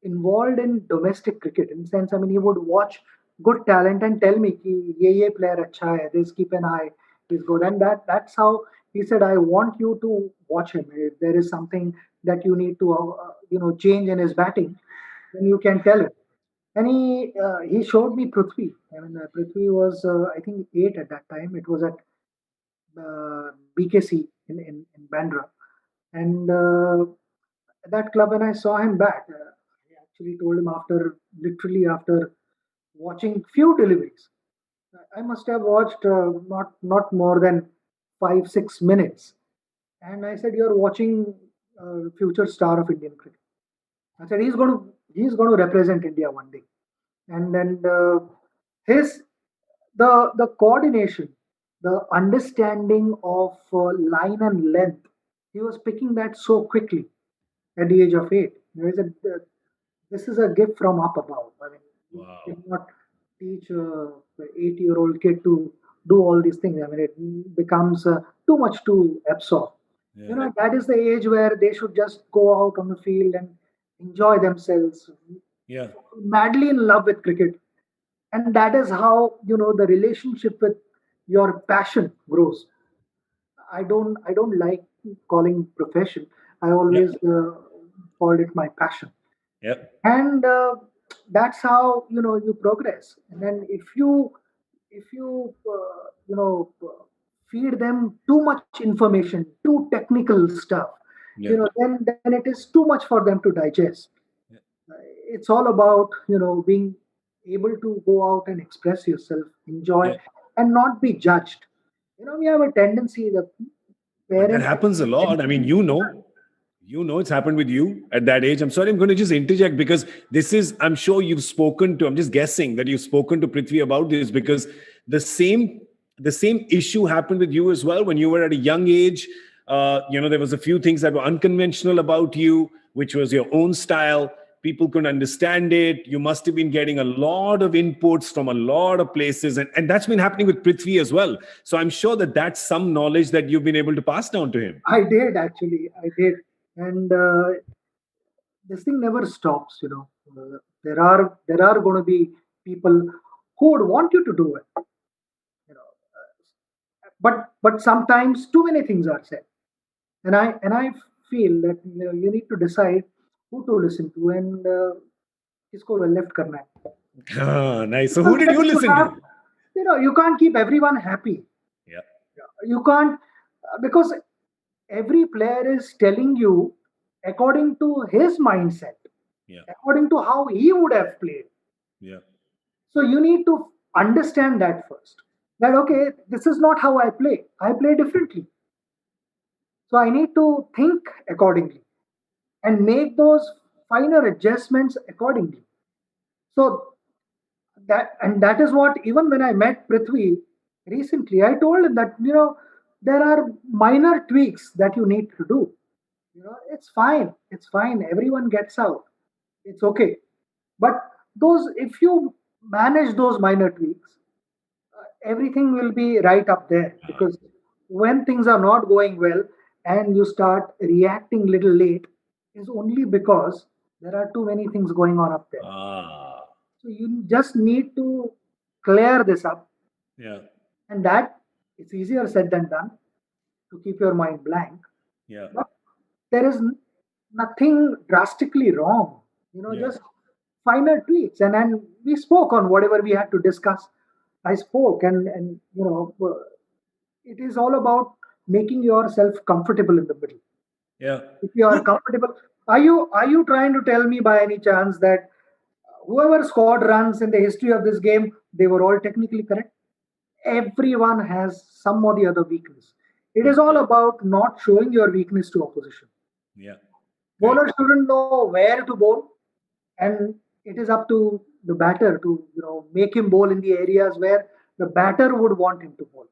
involved in domestic cricket. In the sense, I mean, he would watch good talent and tell me, ki, ye player acha hai, this keep an eye, he's good. And that's how he said, I want you to watch him. If there is something that you need to, change in his batting, then you can tell him. And he showed me Prithvi. I mean, Prithvi was I think 8 at that time. It was at BKC in Bandra, and that club. When I saw him back, I actually told him literally after watching few deliveries. I must have watched not more than 5-6 minutes, and I said, "You're watching future star of Indian cricket." I said, "He's going to represent India one day." And then his the coordination, the understanding of line and length, he was picking that so quickly at the age of 8. He said, "This is a gift from up above." I mean, Wow. you cannot teach a 8-year-old kid to do all these things. I mean, it becomes too much to absorb. Yeah. That is the age where they should just go out on the field and enjoy themselves, Yeah. madly in love with cricket. And that is how the relationship with your passion grows. I don't like calling profession. I always called it my passion. Yep. And that's how you progress. And then if you feed them too much information, too technical stuff, then it is too much for them to digest. it's all about being able to go out and express yourself, enjoy, Yeah. and not be judged. We have a tendency that But that parents. happens a lot. I mean, it's happened with you at that age. I'm sorry, I'm going to just interject because this is, I'm sure you've spoken to, I'm just guessing that you've spoken to Prithvi about this because the same, the same issue happened with you as well when you were at a young age. There was a few things that were unconventional about you, which was your own style. People couldn't understand it. You must have been getting a lot of inputs from a lot of places. And that's been happening with Prithvi as well. So I'm sure that that's some knowledge that you've been able to pass down to him. I did actually, I did, and this thing never stops. There are going to be people who would want you to do it. You know, but sometimes too many things are said, and I feel that you need to decide who to listen to and kisko left karna hai. Ah, nice. So who did you Because listen have, to? you can't keep everyone happy. Yeah. You can't because every player is telling you according to his mindset, Yeah. according to how he would have played. Yeah. So you need to understand that first. That okay, this is not how I play. I play differently. So I need to think accordingly and make those finer adjustments accordingly. So that is what even when I met Prithvi recently, I told him that there are minor tweaks that you need to do. It's fine. It's fine. Everyone gets out. It's okay. But those if you manage those minor tweaks, everything will be right up there because when things are not going well and you start reacting little late is only because there are too many things going on up there. Ah. So you just need to clear this up, Yeah. and that it's easier said than done to keep your mind blank. Yeah. But there is nothing drastically wrong. Yeah. Just finer tweaks, and we spoke on whatever we had to discuss. I spoke, and it is all about making yourself comfortable in the middle. Yeah. If you are comfortable, are you trying to tell me by any chance that whoever scored runs in the history of this game, they were all technically correct? Everyone has some or the other weakness. It is all about not showing your weakness to opposition. Yeah. Correct. Bowlers shouldn't know where to bowl, and it is up to the batter to make him bowl in the areas where the batter would want him to bowl.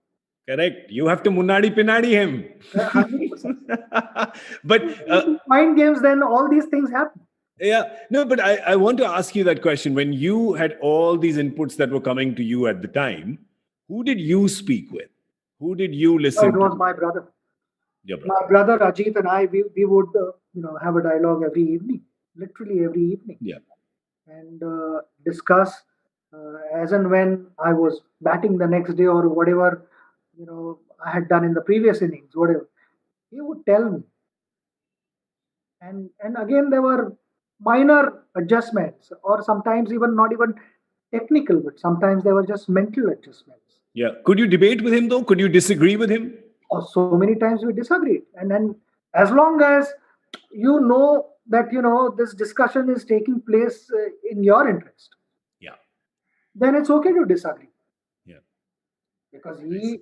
Correct. You have to munadi pinadi him. 100%. But Mind games, then all these things happen. yeah, no, but I want to ask you that question. When you had all these inputs that were coming to you at the time, who did you speak with? Who did you It listen was to? my brother. Your brother. My brother Ajit and I, we would have a dialogue every evening, literally every evening, Yeah. and discuss as and when I was batting the next day or whatever I had done in the previous innings, whatever he would tell me, and again there were minor adjustments, or sometimes even not even technical, but sometimes they were just mental adjustments. Yeah. Could you debate with him though? Could you disagree with him? Or so many times we disagreed, and then as long as that this discussion is taking place in your interest, Yeah. then it's okay to disagree Yeah. because I see.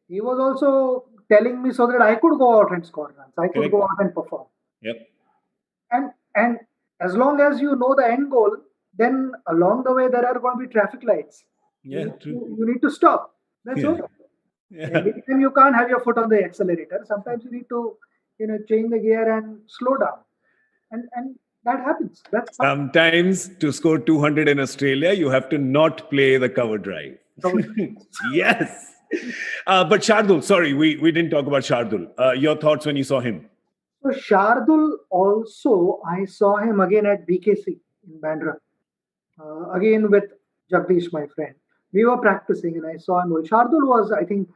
he was also telling me so that I could go out and score runs, I could Correct. go out and perform, Yep. and as long as you know the end goal, then along the way there are going to be traffic lights. Yeah. True. You need to stop. That's Yeah. okay. Yeah. Every time you can't have your foot on the accelerator. Sometimes you need to, change the gear and slow down, and that happens. That's fine. Sometimes to score 200 in Australia, you have to not play the cover drive. So, Yes. But Shardul, sorry, we didn't talk about Shardul. Your thoughts when you saw him? so Shardul also, I saw him again at BKC in Bandra. Again with Jagdish, my friend. We were practicing, and I saw him. Shardul was, I think,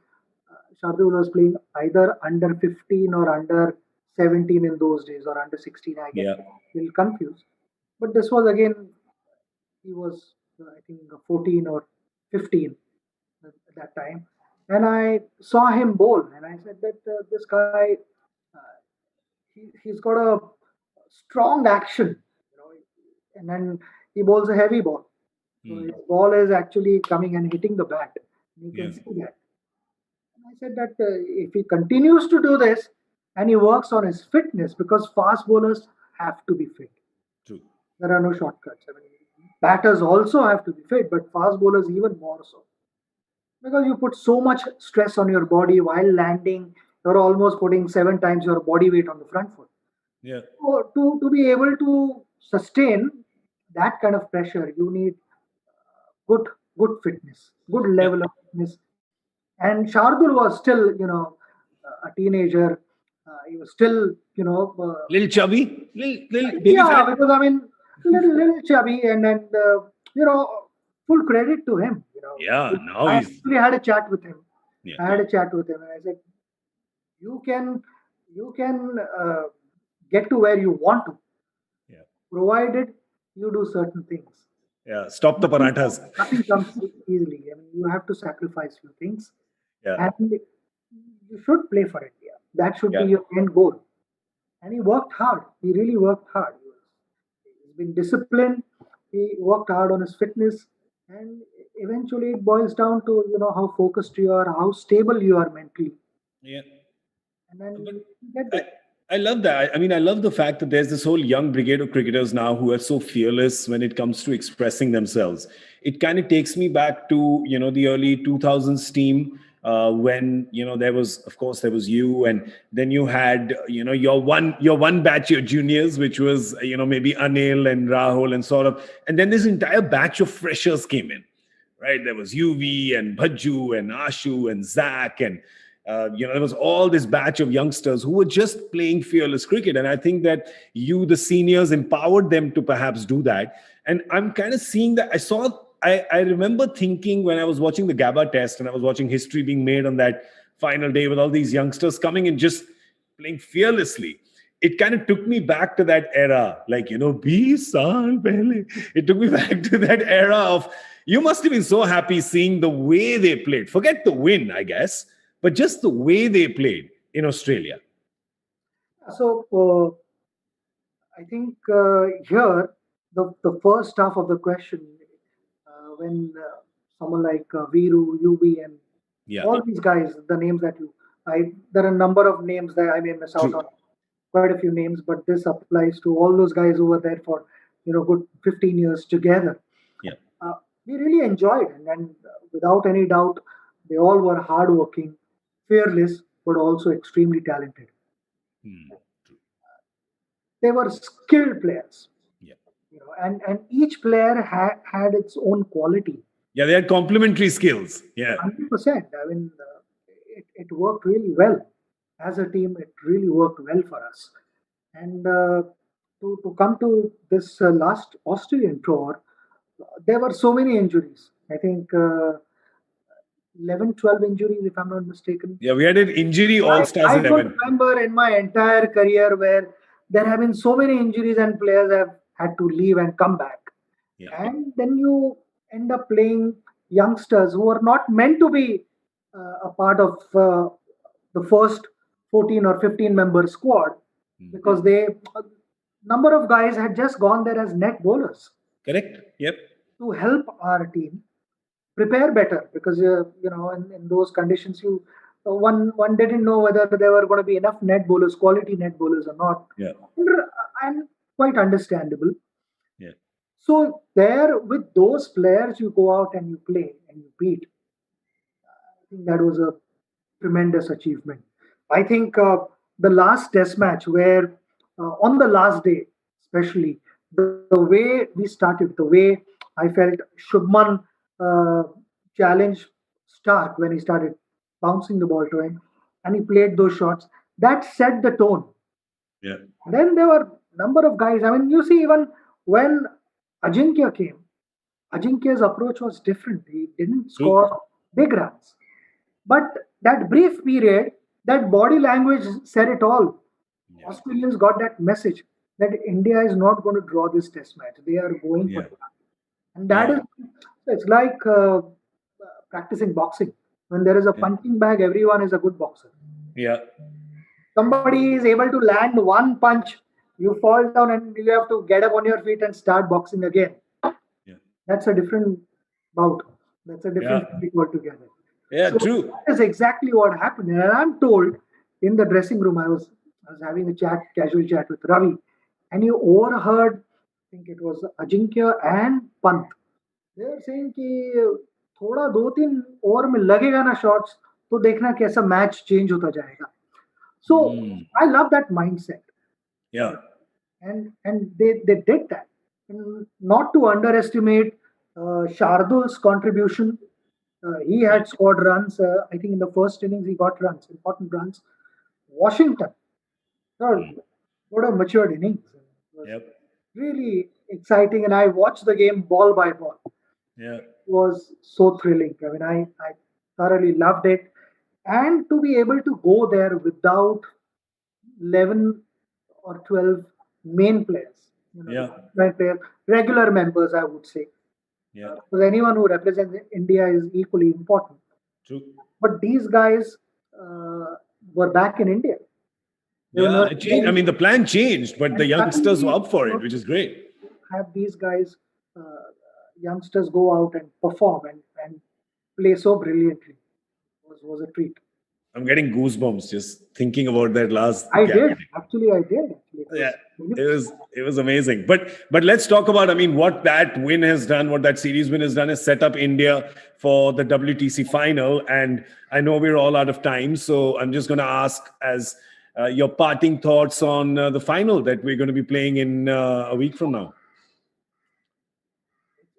Shardul was playing either under 15 or under 17 in those days, or under 16. I get Yeah. a little confused. But this was again, he was, I think, 14 or 15 at that time. And I saw him bowl, and I said that this guy, he's got a strong action, and then he bowls a heavy ball. So his ball is actually coming and hitting the bat. You can see that. And I said that if he continues to do this and he works on his fitness, because fast bowlers have to be fit. True. There are no shortcuts. I mean, batters also have to be fit, but fast bowlers even more so. Because you put so much stress on your body while landing, you're almost putting 7 times your body weight on the front foot. Yeah. So to be able to sustain that kind of pressure, you need good good fitness, good level of fitness. And Shardul was still, a teenager. He was still, Little chubby, little baby yeah, fat. because I mean, little chubby, and full credit to him. Yeah, now I he's actually had a chat with him. yeah. I had a chat with him, and I said, "You can get to where you want to, Yeah. provided you do certain things. Yeah. Stop the parathas. Nothing comes easily. I mean, you have to sacrifice few things, Yeah. and you should play for India. That should Yeah. be your end goal." And he worked hard. He really worked hard. He's been disciplined. He worked hard on his fitness, and eventually it boils down to how focused you are, how stable you are mentally, Yeah. and then But you get I, there. I love that. I mean, I love the fact that there's this whole young brigade of cricketers now who are so fearless when it comes to expressing themselves. It kind of takes me back to, the early 2000s team when, there was, of course, there was you, and then you had, your one batch of juniors, which was, maybe Anil and Rahul and sort of, and then this entire batch of freshers came in. Right, there was UV and Bhajju and Ashu and Zach, and there was all this batch of youngsters who were just playing fearless cricket. And I think that you, the seniors, empowered them to perhaps do that. And I'm kind of seeing that. I remember thinking when I was watching the Gabba test and I was watching history being made on that final day with all these youngsters coming and just playing fearlessly. It kind of took me back to that era, like, be saal pehle. It took me back to that era of, you must have been so happy seeing the way they played. Forget the win, I guess, but just the way they played in Australia. So I think here the first half of the question, when someone like Viru, UB, and Yeah, all these guys, the names that there are a number of names that I may miss out true. on, quite a few names, but this applies to all those guys who were there for good 15 years together. Yeah. We really enjoyed, and without any doubt, they all were hardworking, fearless, but also extremely talented. Hmm. True. They were skilled players, Yeah. and each player had its own quality. Yeah, they had complementary skills. Yeah. 100%. I mean, it worked really well as a team. It really worked well for us. And to come to this last Australian tour, there were so many injuries. I think 11, 12 injuries, if I'm not mistaken. Yeah, we had an injury all stars I don't 11. remember in my entire career where there have been so many injuries and players have had to leave and come back. Yeah. And then you end up playing youngsters who are not meant to be a part of the first 14 or 15 member squad, because number of guys had just gone there as net bowlers Correct? Yep. to help our team prepare better, because in those conditions one didn't know whether there were going to be enough net bowlers, quality net bowlers or not. Yeah. And quite understandable. Yeah. So there, with those players, you go out and you play and you beat. I think that was a tremendous achievement. I think the last test match, where on the last day, especially the way we started, the way I felt Shubman uh, challenged Stark when he started bouncing the ball to him, and he played those shots, that set the tone. Yeah. Then there were number of guys. I mean, you see, even when Ajinkya came, Ajinkya's approach was different. He didn't score big runs. But that brief period, that body language said it all. Yeah. Australians got that message that India is not going to draw this test match. They are going for Yeah. it. And that Yeah. it's like practicing boxing. When there is a punching bag, everyone is a good boxer. Yeah. Somebody is able to land one punch You fall down and you have to get up on your feet and start boxing again. Yeah. That's a different bout. That's a different thing altogether. Yeah, So true. that is exactly what happened. And I'm told in the dressing room, I was having a casual chat with Ravi, and you overheard, I think it was Ajinkya and Pant. They were saying कि थोड़ा 2-3 over में लगेगा ना shots तो देखना कैसा match change होता जाएगा. So I love that mindset. Yeah. And they did that. And not to underestimate Shardul's contribution. He had scored runs. I think in the first innings he got runs, important runs. Washington, what a matured innings. It was Yep. really exciting, and I watched the game ball by ball. Yeah. It was so thrilling. I mean, I thoroughly loved it. And to be able to go there without 11 or 12 main players, Yeah. main players, regular members, I would say. Yeah. Because anyone who represents India is equally important. True. But these guys were back in India. They were Yeah, not it changed. I mean, the plan changed, but the And youngsters were suddenly, up for it, which is great. have these guys, youngsters, go out and perform and play so brilliantly. Was a treat. I'm getting goosebumps just thinking about that last. I gap. did. Actually, I did. Yeah, it was amazing. But let's talk about, I mean, what that win has done, what that series win has done is set up India for the WTC final. And I know we're all out of time, so I'm just going to ask as your parting thoughts on the final that we're going to be playing in a week from now.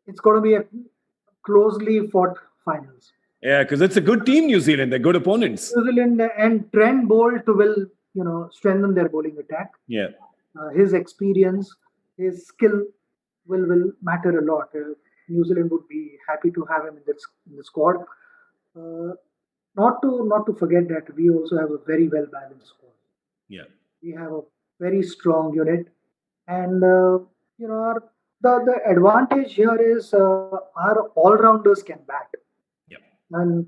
It's going to be a closely fought finals. Yeah, because it's a good team, New Zealand. They're good opponents. New Zealand and Trent Bolt will, strengthen their bowling attack. Yeah. His experience, his skill will matter a lot. New Zealand would be happy to have him in the squad. Not to forget that we also have a very well balanced squad. Yeah. We have a very strong unit, and the advantage here is our all rounders can bat. And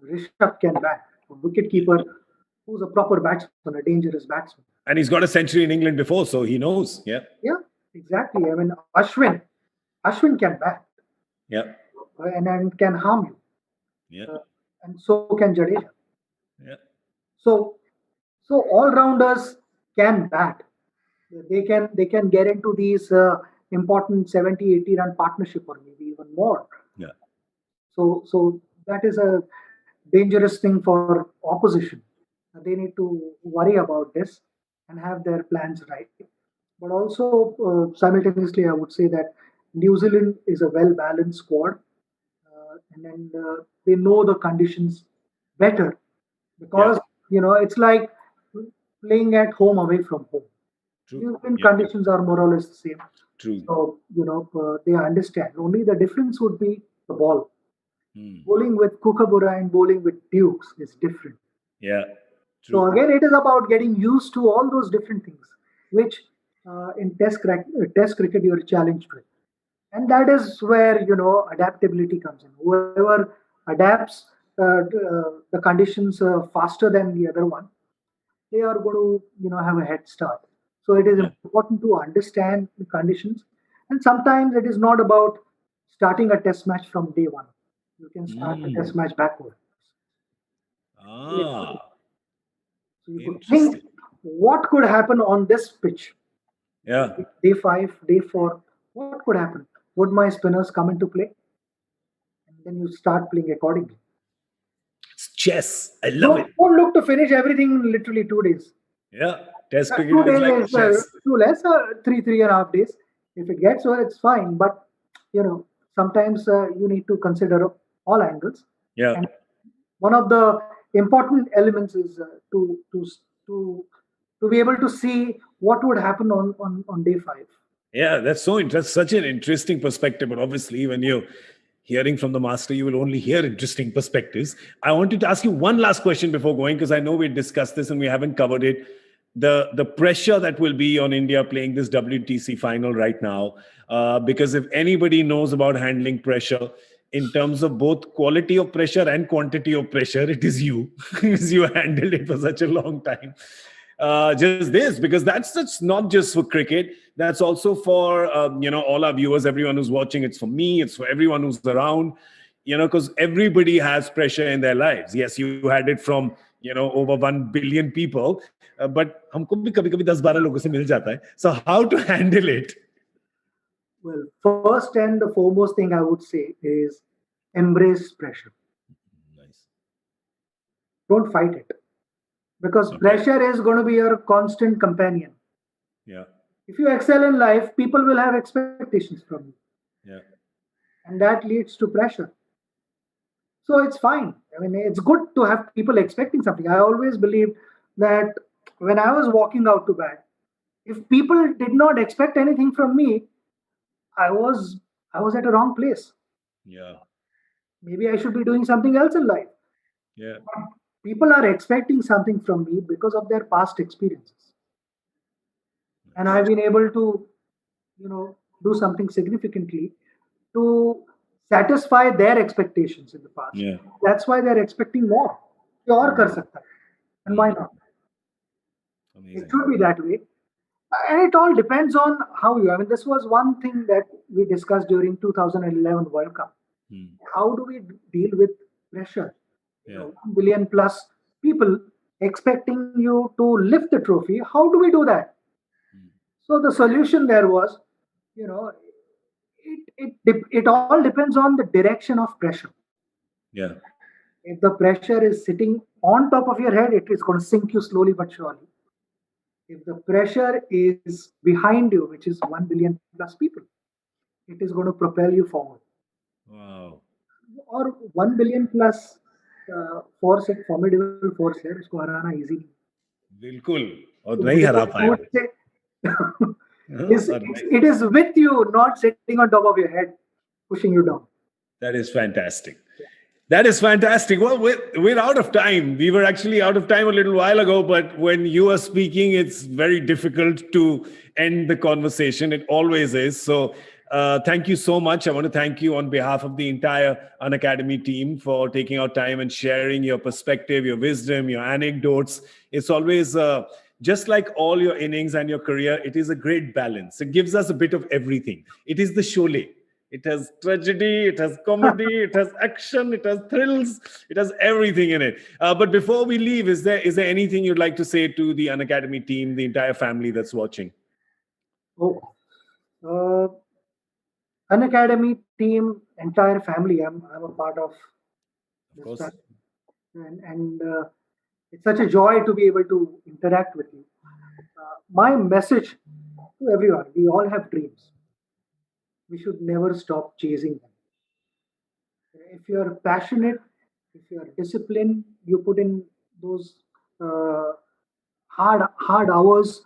Rishabh can bat. A wicketkeeper who's a proper batsman, a dangerous batsman. And he's got a century in England before, so he knows. Yeah. Yeah, exactly. I mean, Ashwin can bat. Yeah. And can harm you. Yeah. And so can Jadeja. Yeah. So all rounders can bat. They can get into these important 70-80 run partnership or maybe even more. Yeah. So that is a dangerous thing for opposition. They need to worry about this and have their plans right. But also, simultaneously, I would say that New Zealand is a well-balanced squad, and they know the conditions better because it's like playing at home away from home. True. New Zealand conditions are more or less the same. True. So they understand. Only the difference would be the ball. Bowling with Kookaburra and bowling with Dukes is different. Yeah. True. So again, it is about getting used to all those different things, which in Test cricket you're challenged with, and that is where adaptability comes in. Whoever adapts the conditions faster than the other one, they are going to have a head start. So it is important to understand the conditions, and sometimes it is not about starting a test match from day one. You can start a test match backwards. Ah. So you could think what could happen on this pitch. Yeah. Day 5, day 4, what could happen? Would my spinners come into play? And then you start playing accordingly. It's chess. I love it. Don't look to finish everything in literally 2 days. Yeah. Test cricket 2 is days like is chess. too less, 3.5 days. If it gets well, it's fine. But, sometimes you need to consider all angles. Yeah. And one of the important elements is to be able to see what would happen on day 5. Yeah, that's so interesting. Such an interesting perspective. But obviously, when you're hearing from the master, you will only hear interesting perspectives. I wanted to ask you one last question before going, because I know we discussed this and we haven't covered it. The pressure that will be on India playing this WTC final right now, because if anybody knows about handling pressure in terms of both quality of pressure and quantity of pressure, it is you, because you handled it for such a long time. just this, because that's not just for cricket. That's also for all our viewers, everyone who's watching. It's for me. It's for everyone who's around. Because everybody has pressure in their lives. Yes, you had it from over 1 billion people, but हमको भी कभी-कभी 10-12 लोगों से मिल जाता है. So how to handle it? Well, first and the foremost thing I would say is embrace pressure. Nice. Don't fight it, because pressure is going to be your constant companion. Yeah. If you excel in life, people will have expectations from you. Yeah. And that leads to pressure. So it's fine. I mean, it's good to have people expecting something. I always believed that when I was walking out to bat, if people did not expect anything from me, I was at a wrong place. Yeah. Maybe I should be doing something else in life. Yeah. People are expecting something from me because of their past experiences. And I've been able to, do something significantly to satisfy their expectations in the past. Yeah. That's why they're expecting more. और कर सकता है. And why not? Amazing. It should be that way. And it all depends on how you. I mean, this was one thing that we discussed during 2011 World Cup. How do we deal with pressure? Yeah. 1 billion plus people expecting you to lift the trophy. How do we do that? So the solution there was, it all depends on the direction of pressure. Yeah. If the pressure is sitting on top of your head, it is going to sink you slowly but surely. If the pressure is behind you, which is 1 billion plus people, it is going to propel you forward. Wow. Or 1 billion plus force, एक formidable force है, उसको हराना easy नहीं. बिल्कुल. और नहीं हरा पाए. It is with you, not sitting on top of your head, pushing you down. That is fantastic. That is fantastic. Well, we're out of time. We were actually out of time a little while ago, but when you are speaking, it's very difficult to end the conversation. It always is. So thank you so much. I want to thank you on behalf of the entire Unacademy team for taking our time and sharing your perspective, your wisdom, your anecdotes. It's always just like all your innings and your career, it is a great balance. It gives us a bit of everything. It is the Sholay. It has tragedy, it has comedy, it has action, it has thrills, it has everything in it. But before we leave, is there anything you'd like to say to the Unacademy team, the entire family that's watching? Unacademy team, entire family, I'm a part of this family. And it's such a joy to be able to interact with you. My message to everyone, we all have dreams. We should never stop chasing them. If you're passionate, if you're disciplined, you put in those hard hours.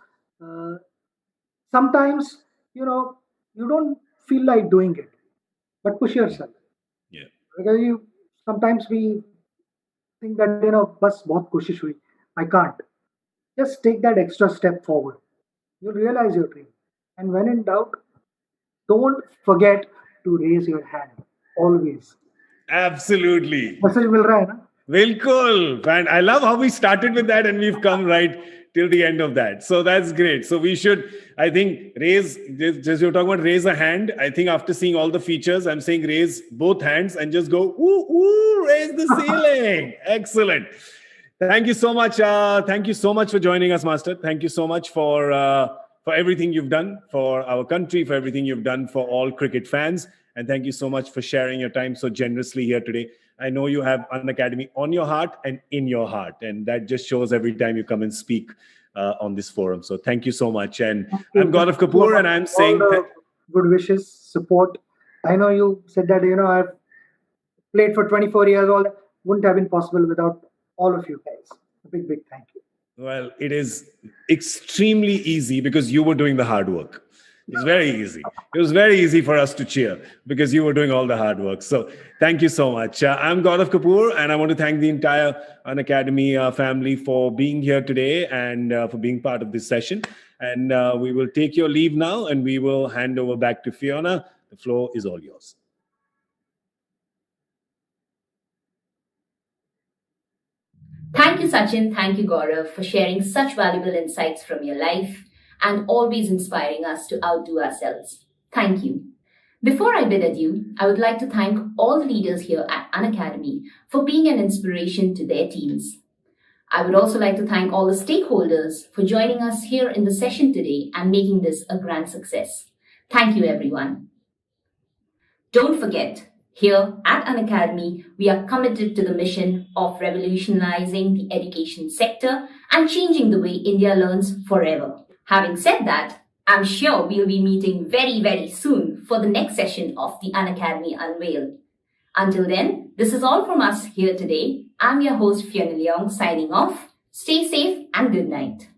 Sometimes, you don't feel like doing it, but push yourself. Yeah. Because sometimes we think that, bas bahut koshish hui, I can't. Just take that extra step forward. You'll realize your dream. And when in doubt, don't forget to raise your hand. Always. Absolutely. Message mil raha hai na? Bilkul. And I love how we started with that and we've come right till the end of that. So that's great. So we should, I think, raise, just you're talking about raise a hand. I think after seeing all the features, I'm saying raise both hands and just go, ooh, raise the ceiling. Excellent. Thank you so much. Thank you so much for joining us, Master. Thank you so much for everything you've done for our country, for everything you've done for all cricket fans. And thank you so much for sharing your time so generously here today. I know you have Unacademy on your heart and in your heart. And that just shows every time you come and speak on this forum. So thank you so much. And I'm Gaurav Kapoor and I'm saying... good wishes, support. I know you said that, I've played for 24 years. All that wouldn't have been possible without all of you guys. A big, big thank you. Well, it is extremely easy because you were doing the hard work. It's very easy. It was very easy for us to cheer because you were doing all the hard work. So thank you so much. I'm Gaurav Kapoor, and I want to thank the entire Unacademy family for being here today and for being part of this session. And we will take your leave now, and we will hand over back to Fiona. The floor is all yours. Thank Thank you, Sachin. Thank you, Gaurav, for sharing such valuable insights from your life and always inspiring us to outdo ourselves. Thank you. Before I bid adieu, I would like to thank all the leaders here at Unacademy for being an inspiration to their teams. I would also like to thank all the stakeholders for joining us here in the session today and making this a grand success. Thank you, everyone. Don't forget, here at Unacademy, we are committed to the mission of revolutionizing the education sector and changing the way India learns forever. Having said that, I'm sure we'll be meeting very, very soon for the next session of the Unacademy Unveil. Until then, this is all from us here today. I'm your host, Fiona Leong, signing off. Stay safe and good night.